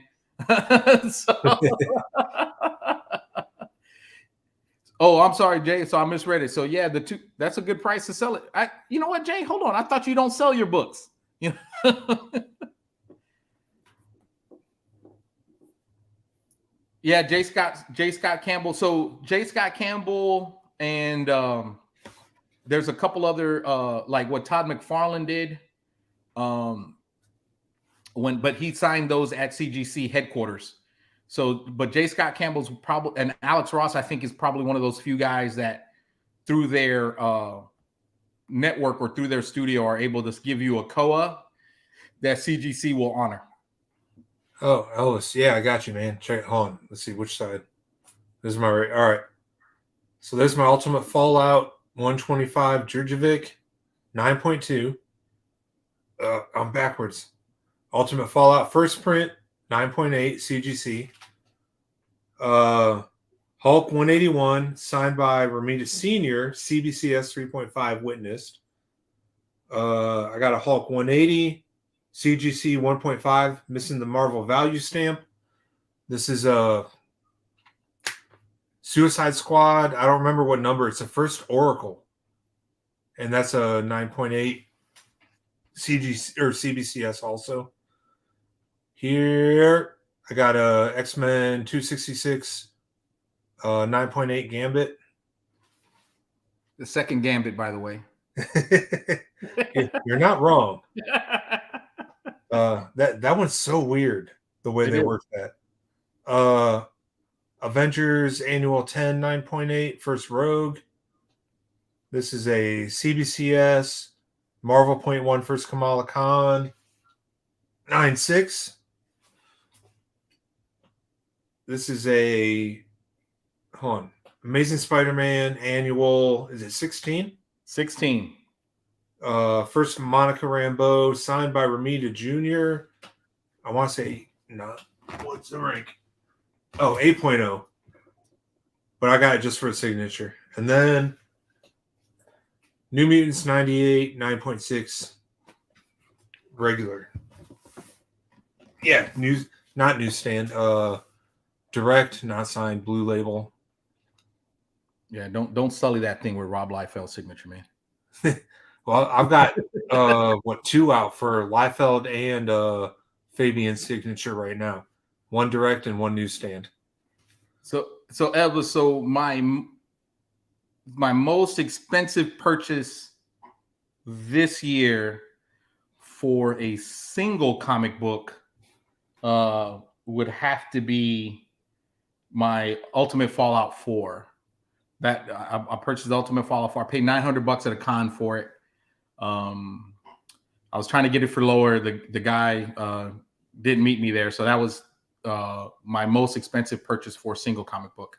Oh, I'm sorry, Jay. So I misread it. So yeah, that's a good price to sell it. You know what, Jay? Hold on. I thought you don't sell your books. Yeah, J. Scott Campbell. So J. Scott Campbell and there's a couple other like what Todd McFarlane did. But he signed those at CGC headquarters. So, but J. Scott Campbell's probably, and Alex Ross, I think, is probably one of those few guys that through their network or through their studio are able to give you a COA that CGC will honor. Oh, Elvis. Yeah, I got you, man. Check. Hold on. Let's see which side. This is my right. All right. So there's my Ultimate Fallout 125 Djurjevic 9.2. I'm backwards. Ultimate Fallout first print 9.8 CGC. Hulk 181 signed by Romita Senior, CBCS 3.5 witnessed. I got a Hulk 180 CGC 1.5 missing the Marvel value stamp. This is a Suicide Squad. I don't remember what number. It's the first Oracle, and that's a 9.8 CGC or CBCS also. Here, I got a X-Men 266 9.8 Gambit. The second Gambit, by the way. You're not wrong. That one's so weird, the way they work that. Avengers Annual 10 9.8 First Rogue. This is a CBCS Marvel .1 First Kamala Khan 9.6. This is a Amazing Spider-Man Annual. Is it 16? 16. First Monica Rambeau signed by Romita Jr. I want to say not. What's the rank? Oh, 8.0. But I got it just for a signature. And then New Mutants 98 9.6 regular. Yeah, not newsstand. Direct, not signed, blue label. Yeah, don't sully that thing with Rob Liefeld's signature, man. Well, I've got two out for Liefeld and Fabian's signature right now. One direct and one newsstand. So Eva, so my most expensive purchase this year for a single comic book would have to be my Ultimate Fallout 4. That I purchased the Ultimate Fallout 4. I paid $900 at a con for it. I was trying to get it for lower. The guy didn't meet me there, so that was my most expensive purchase for a single comic book.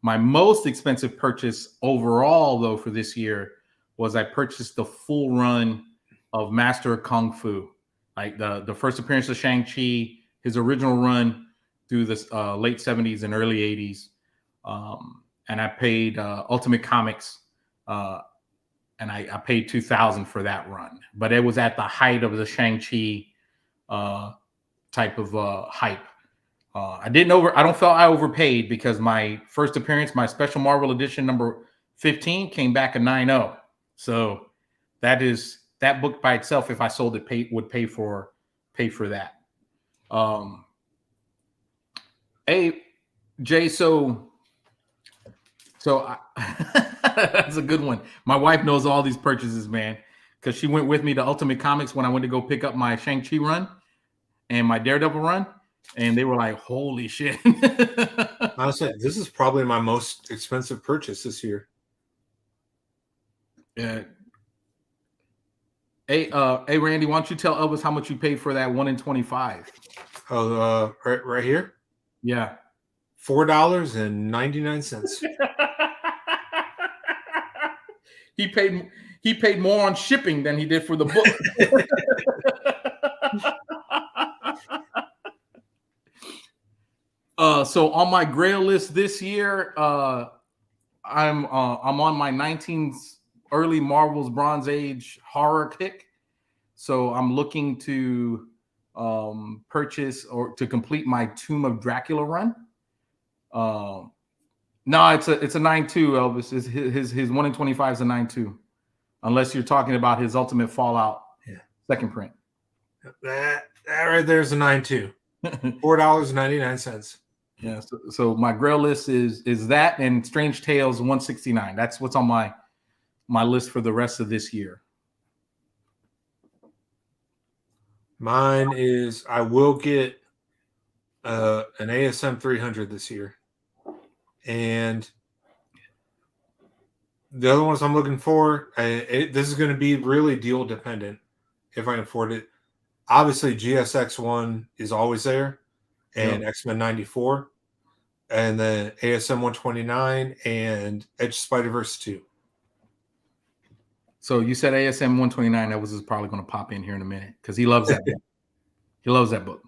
My most expensive purchase overall, though, for this year was I purchased the full run of Master of Kung Fu, like the first appearance of Shang-Chi, his original run through the late 70s and early 80s. And I paid Ultimate Comics, and I paid $2,000 for that run. But it was at the height of the Shang-Chi type of hype. I don't feel I overpaid because my first appearance, my Special Marvel Edition number 15, came back a 9.0. So that book by itself, if I sold it, would pay for that. Hey, Jay, so that's a good one. My wife knows all these purchases, man, because she went with me to Ultimate Comics when I went to go pick up my Shang-Chi run and my Daredevil run, and they were like, holy shit. Honestly, this is probably my most expensive purchase this year. Yeah. Hey, Randy, why don't you tell Elvis how much you paid for that 1 in 25? Oh, right here? Yeah. $4.99. He paid more on shipping than he did for the book. So on my Grail list this year, I'm on my 19s early Marvel's Bronze Age horror kick. So I'm looking to purchase or to complete my Tomb of Dracula run. No, it's a 9.2, Elvis. His 1 in 25 is a 9.2. Unless you're talking about his Ultimate Fallout second print. That right there's a 9.2. $4.99. Yeah. So my Grail list is that and Strange Tales 169. That's what's on my list for the rest of this year. Mine is I will get an ASM 300 this year. And the other ones I'm looking for, this is going to be really deal dependent if I can afford it. Obviously, GSX1 is always there, and X-Men 94, and then ASM 129 and Edge Spider-Verse 2. So you said ASM 129. That was probably going to pop in here in a minute because he loves that book. He loves that book.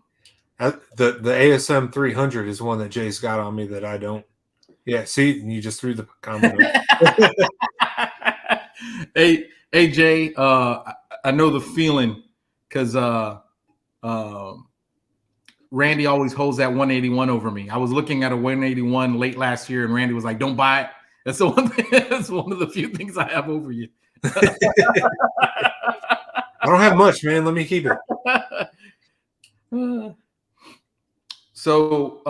The ASM 300 is one that Jay's got on me that I don't. Yeah, see, you just threw the comment. Hey, Jay, I know the feeling because Randy always holds that 181 over me. I was looking at a 181 late last year, and Randy was like, "Don't buy it." That's the one thing. That's one of the few things I have over you. I don't have much, man. Let me keep it. So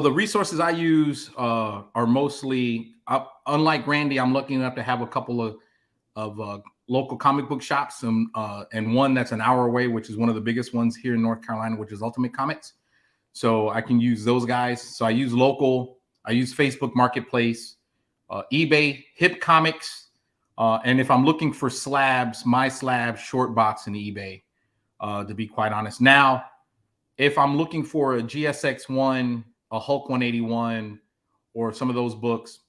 the resources I use are mostly, unlike Randy, I'm lucky enough to have a couple of local comic book shops, and one that's an hour away, which is one of the biggest ones here in North Carolina, which is Ultimate Comics. So I can use those guys. So I use local. I use Facebook Marketplace, eBay, Hip Comics, and if I'm looking for slabs, My Slab, Short Box, and eBay. To be quite honest, now if I'm looking for a GSX1, a Hulk 181, or some of those books,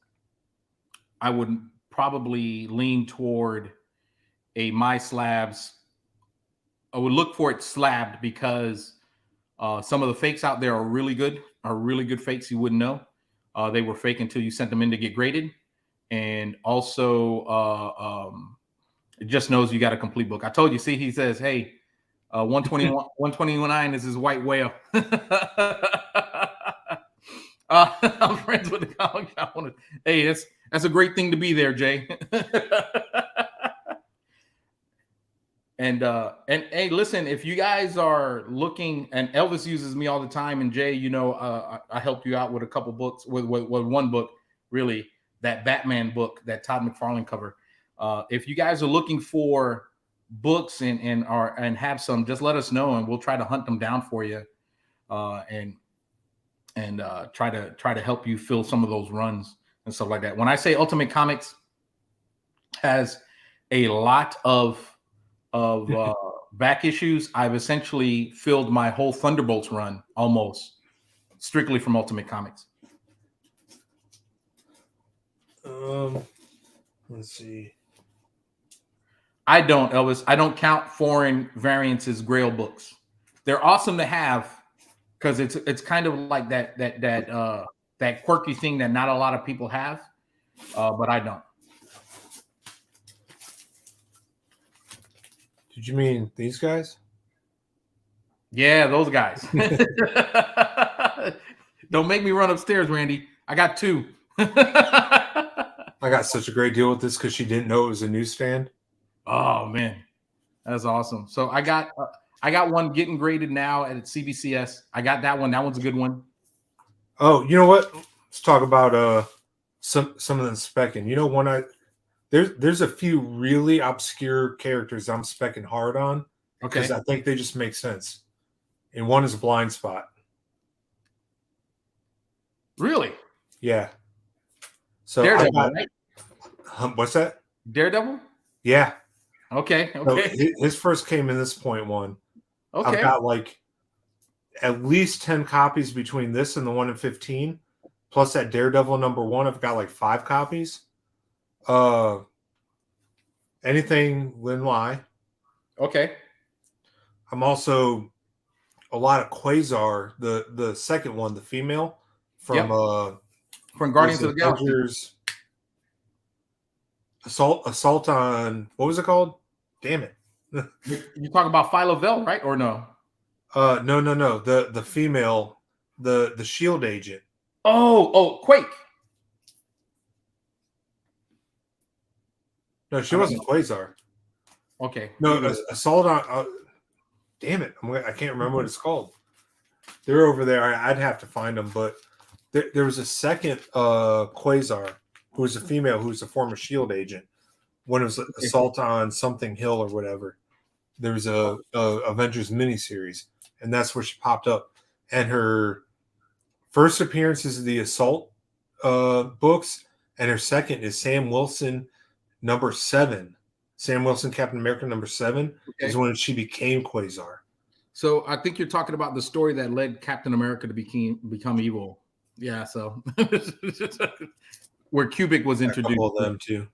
I would probably lean toward a My Slabs. I would look for it slabbed because some of the fakes out there are really good fakes. You wouldn't know they were fake until you sent them in to get graded. And also it just knows you got a complete book. I told you, see, he says, hey, 129 is his white whale. I'm friends with the comic shop owner. Hey, that's a great thing to be there, Jay. And hey, listen, if you guys are looking, and Elvis uses me all the time, and Jay, you know, I helped you out with a couple books, with one book, really, that Batman book, that Todd McFarlane cover. If you guys are looking for books and have some, just let us know, and we'll try to hunt them down for you. and try to help you fill some of those runs and stuff like that. When I say Ultimate Comics has a lot of back issues, I've essentially filled my whole Thunderbolts run almost strictly from Ultimate Comics. Let's see. I don't, Elvis. I don't count foreign variants as Grail books. They're awesome to have because it's kind of like that quirky thing that not a lot of people have, but I don't. Did you mean these guys? Yeah, those guys. Don't make me run upstairs, Randy. I got two. I got such a great deal with this because she didn't know it was a newsstand. Oh man, that's awesome. So I got one getting graded now at CBCS. I got that one. That one's a good one. Oh, you know what? Let's talk about some of the specking. You know, there's a few really obscure characters I'm specking hard on because I think they just make sense. And one is Blind Spot. Really? Yeah. So Daredevil, right? What's that? Daredevil? Yeah. Okay. So his first came in this point one. Okay. I've got like at least 10 copies between this and the one in 15. Plus that Daredevil #1, I've got like 5 copies. Anything Lin Lai. Okay. I'm also a lot of Quasar, the second one, the female from Guardians of the Galaxy. Avengers Assault on, what was it called? Damn it. You talking about Phyla-Vell, right? Or no? No. The female, the Shield agent. Oh, Quake. No, she wasn't Quasar. Okay. No, Assault on. Damn it! I can't remember what it's called. They're over there. I'd have to find them, but there was a second Quasar who was a female who was a former Shield agent. When it was Assault on something Hill or whatever, there was a Avengers miniseries, and that's where she popped up. And her first appearance is the Assault books, and her second is Sam Wilson #7. Sam Wilson, Captain America #7 is when she became Quasar. So I think you're talking about the story that led Captain America to become evil. Yeah, so where Cubic was introduced. A couple of them too.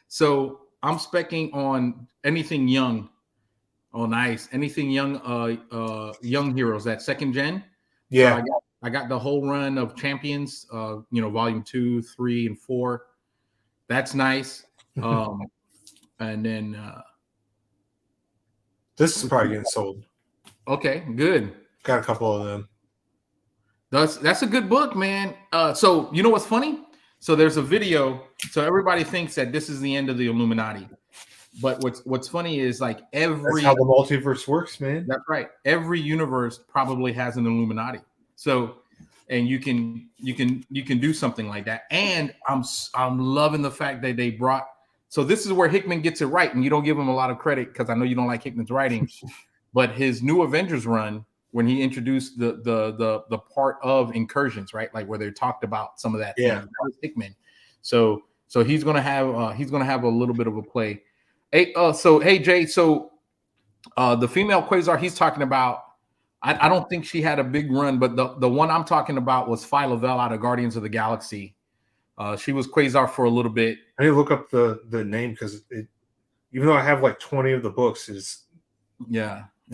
So I'm specking on anything young. Oh, nice. Anything young, young heroes, that second gen. Yeah. So I got the whole run of Champions, volume 2, 3, and 4. That's nice. And then this is probably getting sold. Okay, good. Got a couple of them. That's a good book, man. So you know what's funny? So there's a video. So everybody thinks that this is the end of the Illuminati. But what's funny is like that's how the multiverse works, man. That's right. Every universe probably has an Illuminati. So, and you can do something like that. And I'm loving the fact that they brought. So this is where Hickman gets it right, and you don't give him a lot of credit because I know you don't like Hickman's writing. But his new Avengers run, when he introduced the part of Incursions, right, like where they talked about some of that. Yeah, that was Hickman. So he's gonna have a little bit of a play. Hey, hey Jay, so the female Quasar he's talking about, I don't think she had a big run, but the one I'm talking about was Phyla-Vell out of Guardians of the Galaxy. She was Quasar for a little bit. I need to look up the name because it, even though I have like 20 of the books, it's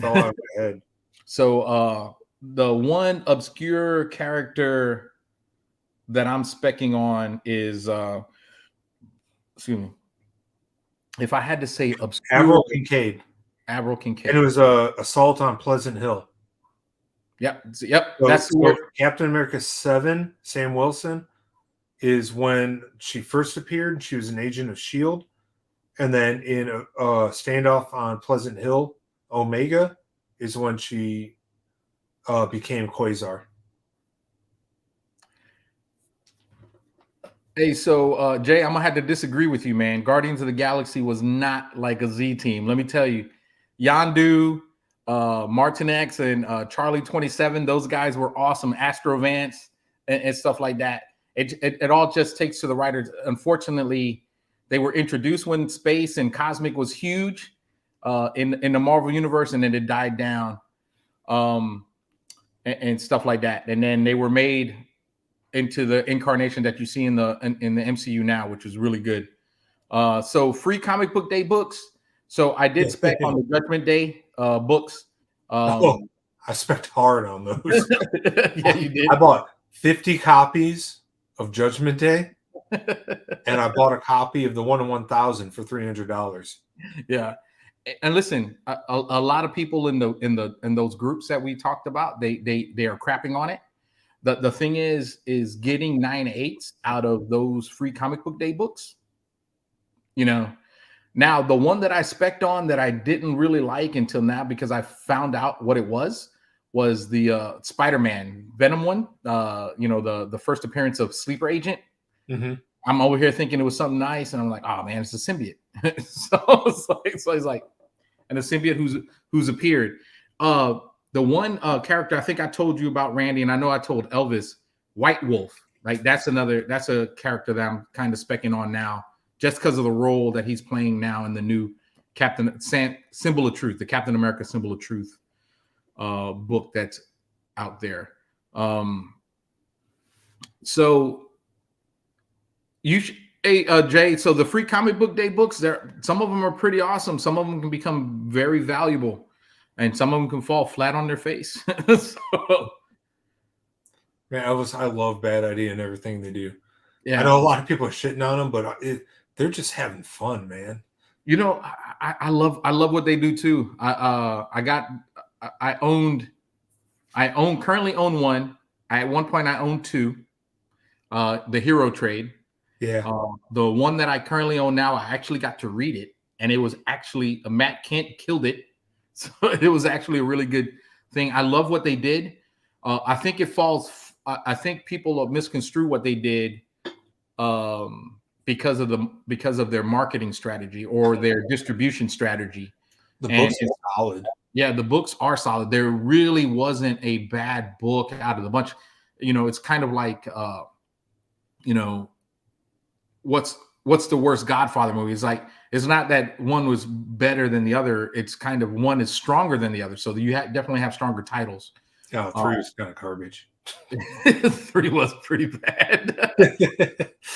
all out of my head. So the one obscure character that I'm specking on is excuse me. If I had to say obscure, Admiral Kincaid. And it was Assault on Pleasant Hill. Yep. So that's Captain America 7, Sam Wilson, is when she first appeared. She was an agent of S.H.I.E.L.D. And then in a standoff on Pleasant Hill, Omega is when she became Quasar. Hey, so Jay, I'm gonna have to disagree with you, man. Guardians of the Galaxy was not like a Z team. Let me tell you, Yondu, Martin X and Charlie 27. Those guys were awesome. Astrovance and stuff like that. It all just takes to the writers. Unfortunately, they were introduced when space and cosmic was huge in the Marvel universe, and then it died down, and stuff like that. And then they were made into the incarnation that you see in the MCU now, which is really good. So free comic book day books. So I did spec on the Judgment Day books. I spec'd hard on those. Yeah, you did. I bought 50 copies of Judgment Day, and I bought a copy of the 1 in 1,000 for $300. Yeah, and listen, a lot of people in those groups that we talked about, they are crapping on it. The thing is getting 9/8 out of those free comic book day books. You know, now the one that I spec'd on that I didn't really like until now, because I found out what it was the Spider-Man Venom one. The first appearance of Sleeper Agent. Mm-hmm. I'm over here thinking it was something nice, and I'm like, oh man, it's a symbiote. so it's like, and a symbiote who's appeared. The one character I think I told you about, Randy, and I know I told Elvis, White Wolf. Like that's a character that I'm kind of specking on now, just because of the role that he's playing now in the new Symbol of Truth, the Captain America Symbol of Truth book that's out there. So you Jay, so the free comic book day books, some of them are pretty awesome. Some of them can become very valuable, and some of them can fall flat on their face. Man, I love Bad Idea and everything they do. Yeah, I know a lot of people are shitting on them, but they're just having fun, man. You know, I love what they do too. Currently own one. At one point I owned two. The Hero Trade. Yeah. The one that I currently own now, I actually got to read it, and it was actually Matt Kent killed it. So it was actually a really good thing. I love what they did. I think it falls. I think people misconstrue what they did because of their marketing strategy or their distribution strategy. The books are solid. Yeah, the books are solid. There really wasn't a bad book out of the bunch. You know, it's kind of like, what's the worst Godfather movie? It's like, it's not that one was better than the other. It's kind of one is stronger than the other. So you definitely have stronger titles. Yeah, 3 was kind of garbage. 3 was pretty bad.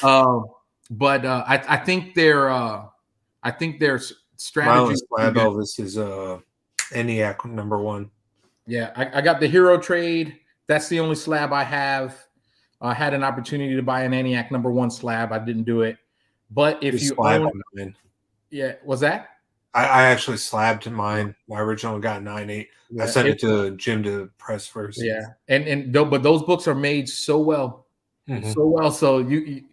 But I think their strategy. Elvis is ENIAC #1. Yeah, I got the Hero Trade. That's the only slab I have. I had an opportunity to buy an ENIAC #1 slab. I didn't do it. But if you own, yeah, was that? I actually slabbed mine. My original got 9/8. Yeah, I sent it to Jim to press first. Yeah, but those books are made so well, so well. So you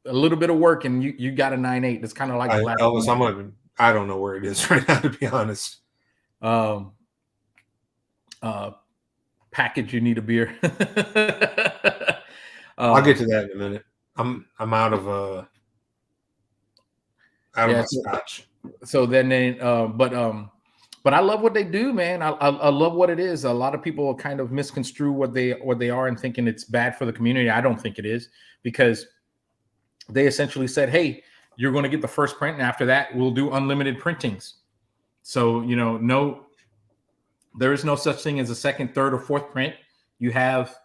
a little bit of work and you got a 9/8. It's kind of like Elvis. I don't know where it is right now, to be honest. Package. You need a beer. I'll get to that in a minute. I'm out of scotch. So then but I love what they do, man. I love what it is. A lot of people kind of misconstrue what they are and thinking it's bad for the community. I don't think it is, because they essentially said, hey, you're going to get the first print, and after that we'll do unlimited printings. So, there is no such thing as a second, third, or fourth print. You have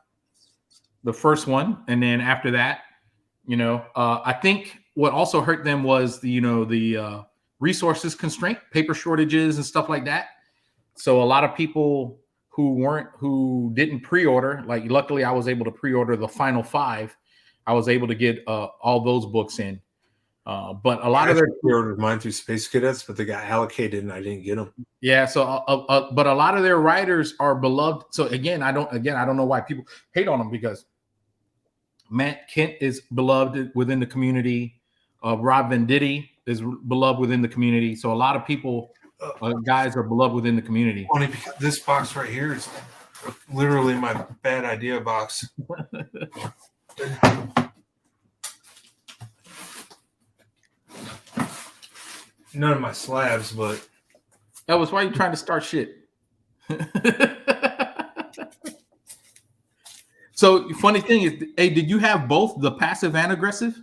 the first one, and then after that, I think what also hurt them was the resources constraint, paper shortages and stuff like that. So a lot of people who didn't pre-order, like luckily I was able to pre-order the final 5. I was able to get all those books in. But a lot of their pre-ordered mine through Space Cadets, but they got allocated and I didn't get them. Yeah, so but a lot of their writers are beloved. So again, I don't know why people hate on them, because Matt Kent is beloved within the community. Rob Venditti is beloved within the community. So a lot of people, guys, are beloved within the community. Funny, because this box right here is literally my Bad Idea box. None of my slabs, but Elvis, why are you trying to start shit? So funny thing is, hey, did you have both the passive and aggressive?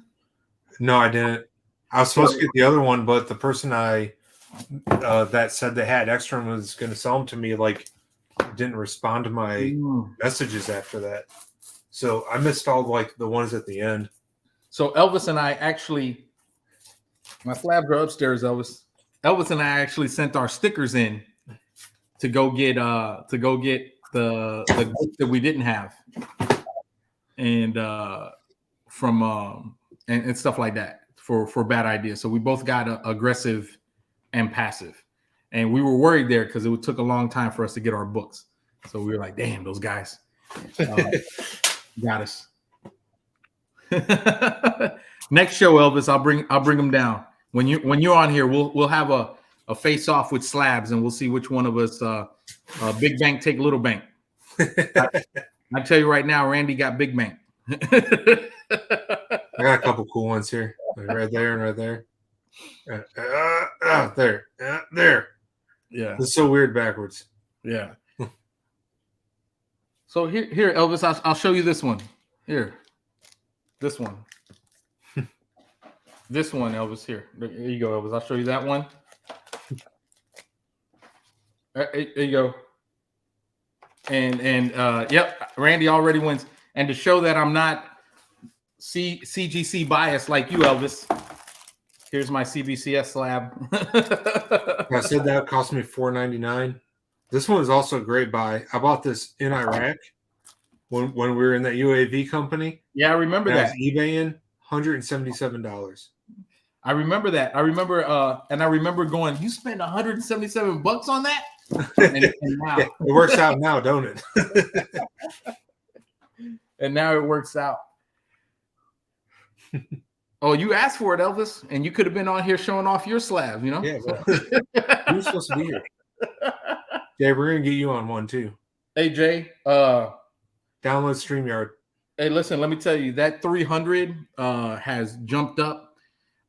No, I didn't. I was supposed to get the other one, but the person I that said they had extra and was going to sell them to me, like, didn't respond to my messages after that. So I missed all like the ones at the end. So Elvis and I actually, my slabs are upstairs. Elvis and I actually sent our stickers in to go get the book that we didn't have, and from and stuff like that for bad ideas. So we both got aggressive and passive, and we were worried there because it took a long time for us to get our books. So we were like, "Damn, those guys got us." Next show, Elvis, I'll bring them down. When you're on here, we'll have a face off with slabs, and we'll see which one of us big bank take little bank. I tell you right now, Randy got big bank. I got a couple cool ones here, right there and right there. There, there. Yeah, This is so weird backwards. yeah. So here, Elvis, I'll show you this one. Here, this one. This one, Elvis. Here you go, Elvis. I'll show you that one. There you go. And yep, Randy already wins. And to show that I'm not CGC biased like you, Elvis, here's my CBCS slab. I said that cost me $4.99. This one is also a great buy. I bought this in Iraq when we were in that UAV company. Yeah, I remember and I that. was eBaying $177. I remember that. I remember going, you spent $177 on that? And now, Yeah, it works out now, don't it? and now it works out. Oh, you asked for it, Elvis, and you could have been on here showing off your slab, you know? Yeah, well, you're supposed to be here. Yeah, we're gonna get you on one too. Hey Jay, download StreamYard. Hey, listen, let me tell you that 300 has jumped up.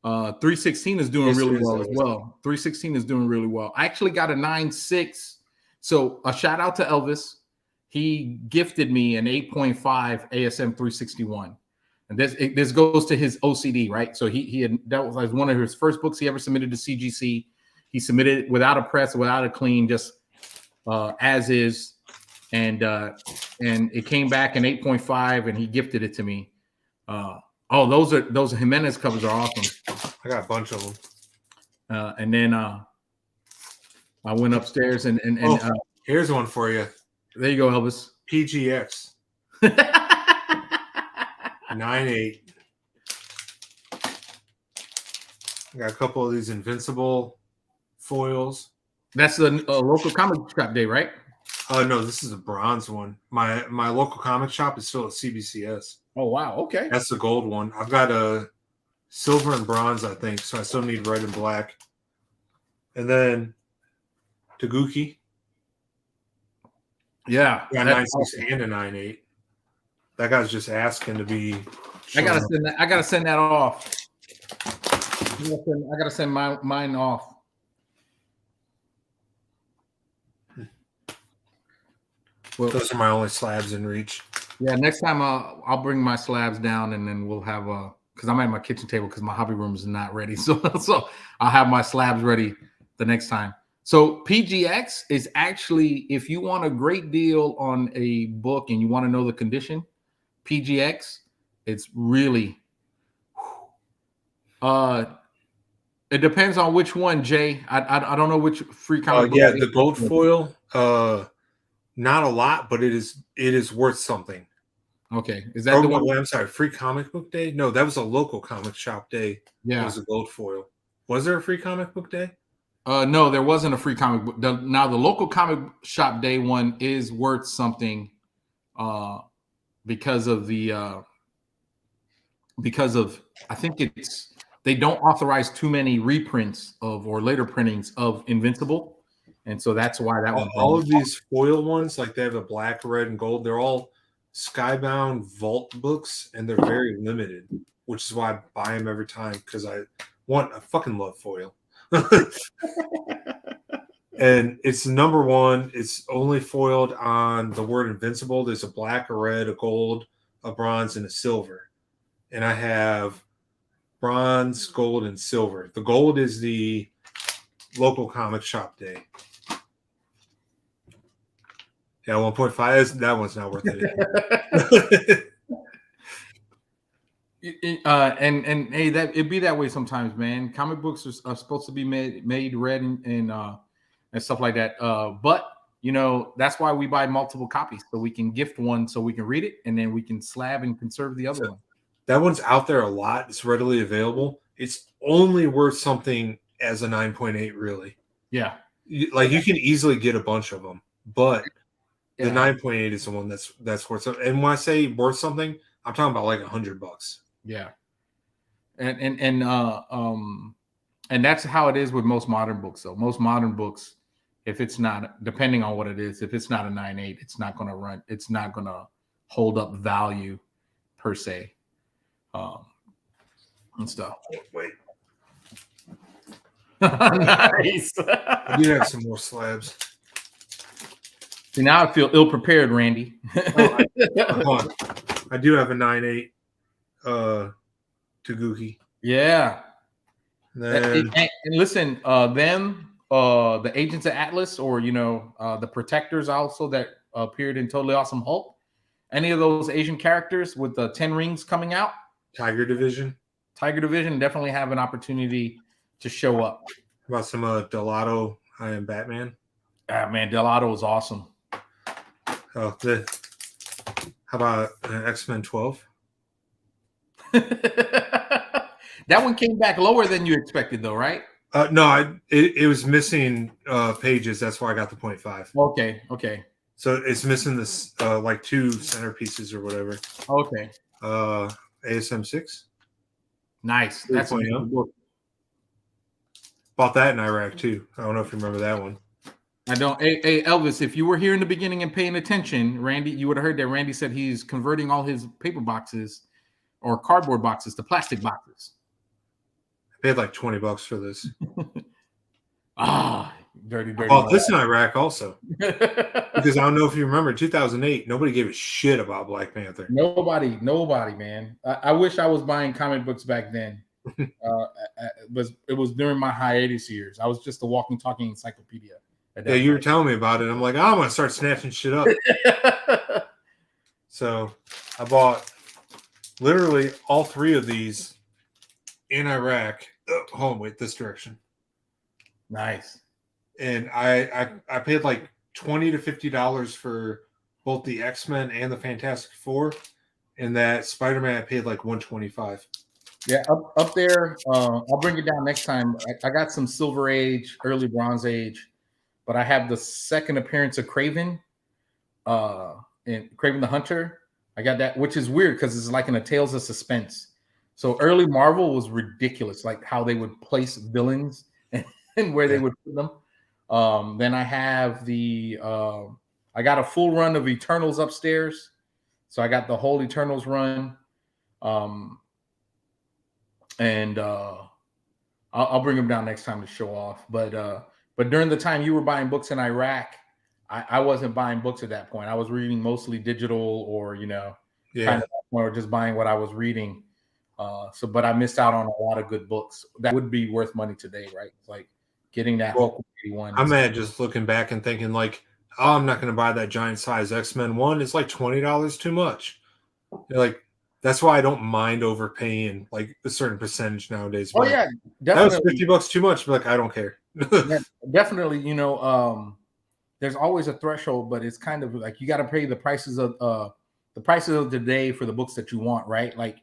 316 is doing really well as well. 316 is doing really well. I actually got a 9.6. So a shout out to Elvis. He gifted me an 8.5 ASM 361. And this goes to his OCD, right? So he had, that was like one of his first books he ever submitted to CGC. He submitted it without a press, without a clean, just as is. And it came back in 8.5 and he gifted it to me. Those Jimenez covers are awesome. I got a bunch of them. And then I went upstairs and here's one for you. There you go, Elvis. PGX 9.8. I got a couple of these Invincible foils. That's a local comic shop day, right? No, this is a bronze one. My local comic shop is still at CBCS. Oh wow, okay. That's the gold one. I've got a silver and bronze, I think, so I still need red and black. And then Taguchi. Yeah, got 9.6 awesome. And a 9.8. That guy's just asking to be. I gotta send that off. I gotta send mine off. Well, those are my only slabs in reach. Yeah, next time I'll bring my slabs down and then we'll have because I'm at my kitchen table because my hobby room is not ready. So I'll have my slabs ready the next time. So PGX is actually, if you want a great deal on a book and you want to know the condition, PGX, it's really it depends on which one, Jay. I don't know which free comic book. Yeah, the gold foil, not a lot, but it is worth something. Okay, is that the one? I'm sorry, free comic book day? No, that was a local comic shop day. Yeah, it was a gold foil. Was there a free comic book day? No, there wasn't a free comic book. Now the local comic shop day one is worth something, because of I think it's they don't authorize too many reprints of or later printings of Invincible, and so that's why that one. All of these foil ones, like they have a black, red, and gold. They're all Skybound Vault books, and they're very limited, which is why I buy them every time because I fucking love foil. And it's number one. It's only foiled on the word invincible. There's a black, a red, a gold, a bronze, and a silver. And I have bronze, gold, and silver. The gold is the local comic shop day. Yeah, 1.5. That one's not worth it. And hey, that it be that way sometimes, man. Comic books are supposed to be made red and stuff like that. But you know, that's why we buy multiple copies, so we can gift one, so we can read it, and then we can slab and conserve the other one. That one's out there a lot. It's readily available. It's only worth something as a 9.8, really. Yeah, Like you can easily get a bunch of them, but the Yeah. 9.8 is the one that's worth something. And when I say worth something, I'm talking about like $100. yeah. And that's how it is with most modern books, though. Most modern books, if it's not, depending on what it is, if it's not a 9.8, it's not going to run. It's not going to hold up value per se, and stuff. Wait, Nice. I do have some more slabs. See, now I feel ill prepared, Randy. Hold on. I do have a 9.8 Taguchi. Yeah. Then And listen, the Agents of Atlas, or the Protectors, also that appeared in Totally Awesome Hulk. Any of those Asian characters with the 10 rings coming out, Tiger Division. Tiger Division definitely have an opportunity to show up. How about some Delato I Am Batman? Ah, man, Delato is awesome. Oh, how about X-Men 12? That one came back lower than you expected, though, right? No, it was missing pages. That's why I got the 0.5. Okay. So it's missing this like two centerpieces or whatever. Okay. ASM 6. Nice. That's a 3.0. good book. Bought that in Iraq too. I don't know if you remember that one. I don't. Hey, Elvis, if you were here in the beginning and paying attention, Randy, you would have heard that Randy said he's converting all his paper boxes or cardboard boxes to plastic boxes. I paid like $20 for this. Dirty. I bought this in Iraq also. Because I don't know if you remember, 2008, nobody gave a shit about Black Panther. Nobody, man. I wish I was buying comic books back then. It was during my hiatus years. I was just a walking, talking encyclopedia. Yeah, you were telling me about it. I'm like, I'm gonna start snatching shit up. So I bought literally all three of these in Iraq. Hold on, wait, this direction. Nice. And I paid like $20 to $50 for both the X-Men and the Fantastic Four, and that Spider-Man I paid like $125. Yeah, up there. I'll bring it down next time. I got some Silver Age, early Bronze Age, but I have the second appearance of Kraven, and Kraven the Hunter. I got that, which is weird because it's like in a Tales of Suspense. So early Marvel was ridiculous, like how they would place villains and where they would put them. Then I have I got a full run of Eternals upstairs. So I got the whole Eternals run. And I'll bring them down next time to show off. But during the time you were buying books in Iraq, I wasn't buying books at that point. I was reading mostly digital, or kind of, or just buying what I was reading. But I missed out on a lot of good books that would be worth money today, right? Like getting that Hulk 81. I'm mad just looking back and thinking like, oh, I'm not going to buy that giant size X-Men one. It's like $20 too much. Like, that's why I don't mind overpaying like a certain percentage nowadays. Oh yeah, definitely. That was $50 too much. But like, I don't care. Yeah, definitely. There's always a threshold, but it's kind of like you got to pay the prices of the day for the books that you want, right? Like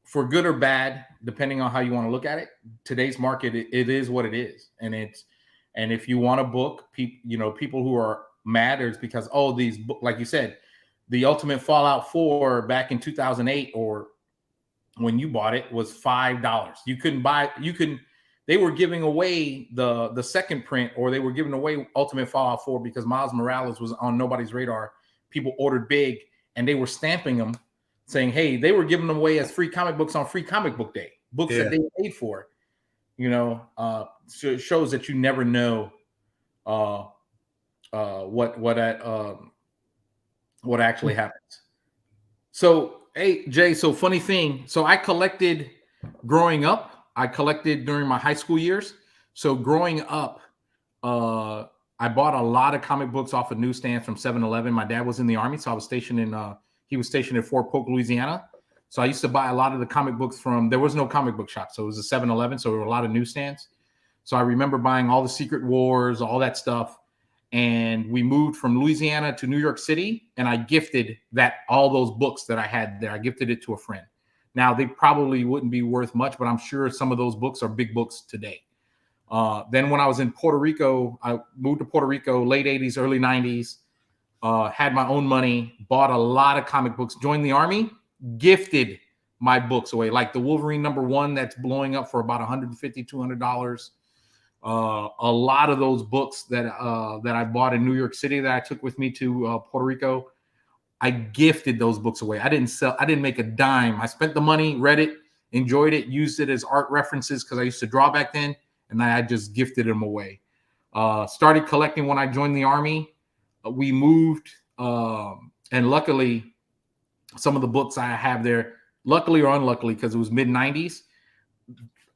for good or bad, depending on how you want to look at it. Today's market, it is what it is, and if you want a book, people who are mad, it's because these books, like you said, the Ultimate Fallout 4 back in 2008, or when you bought it, was $5. You couldn't buy. They were giving away the second print, or they were giving away Ultimate Fallout 4 because Miles Morales was on nobody's radar. People ordered big, and they were stamping them, saying, "Hey," they were giving them away as free comic books on Free Comic Book Day, books that they paid for. you know, so it shows that you never know what actually happens. So, hey, Jay, so funny thing. So I collected growing up. I collected during my high school years. So growing up, I bought a lot of comic books off of newsstands from 7-Eleven. My dad was in the Army, so I was stationed in he was stationed in Fort Polk, Louisiana. So I used to buy a lot of the comic books from, there was no comic book shop. So it was a 7-Eleven. So there were a lot of newsstands. So I remember buying all the Secret Wars, all that stuff. And we moved from Louisiana to New York City. And I gifted all those books that I had there. I gifted it to a friend. Now they probably wouldn't be worth much, but I'm sure some of those books are big books today. Then when I was in Puerto Rico, I moved to Puerto Rico, late 80s, early 90s, had my own money, bought a lot of comic books, joined the Army, gifted my books away, like the Wolverine #1 that's blowing up for about $150, $200. A lot of those books that I bought in New York City that I took with me to Puerto Rico, I gifted those books away. I didn't sell, I didn't make a dime. I spent the money, read it, enjoyed it, used it as art references because I used to draw back then, and I just gifted them away. Started collecting when I joined the Army. We moved, and luckily, some of the books I have there, luckily or unluckily, because it was mid-90s,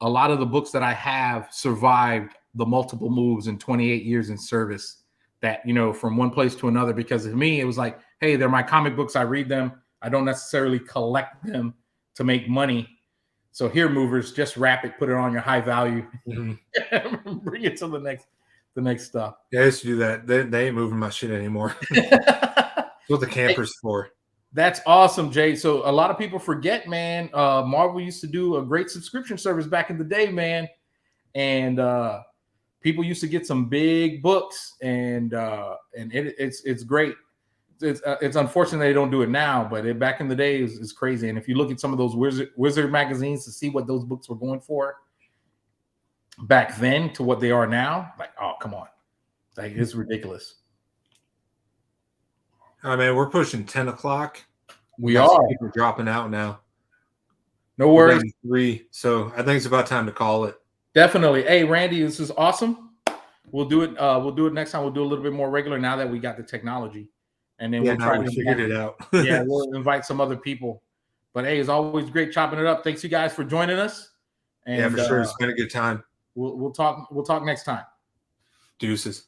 a lot of the books that I have survived the multiple moves in 28 years in service, that, you know, from one place to another. Because of me, it was like, hey, they're my comic books. I read them. I don't necessarily collect them to make money. So here, movers, just wrap it, put it on your high value, bring it to the next stuff. Yeah, I used to do that. They ain't moving my shit anymore. That's what the camper's for. That's awesome, Jay. So a lot of people forget, man. Marvel used to do a great subscription service back in the day, man. And people used to get some big books, and it's great. It's unfortunate they don't do it now, but back in the day is crazy. And if you look at some of those Wizard magazines to see what those books were going for back then to what they are now, like, oh, come on. Like, it's ridiculous. Oh, man, we're pushing 10 o'clock. We are. People dropping out now. No worries. 3, so I think it's about time to call it. Definitely. Hey, Randy, this is awesome. We'll do it. We'll do it next time. We'll do a little bit more regular now that we got the technology, and then we'll try to figure it out. Yeah, we'll invite some other people. But hey, it's always great chopping it up. Thanks you guys for joining us. And, yeah, for sure. It's been a good time. We'll talk. We'll talk next time. Deuces.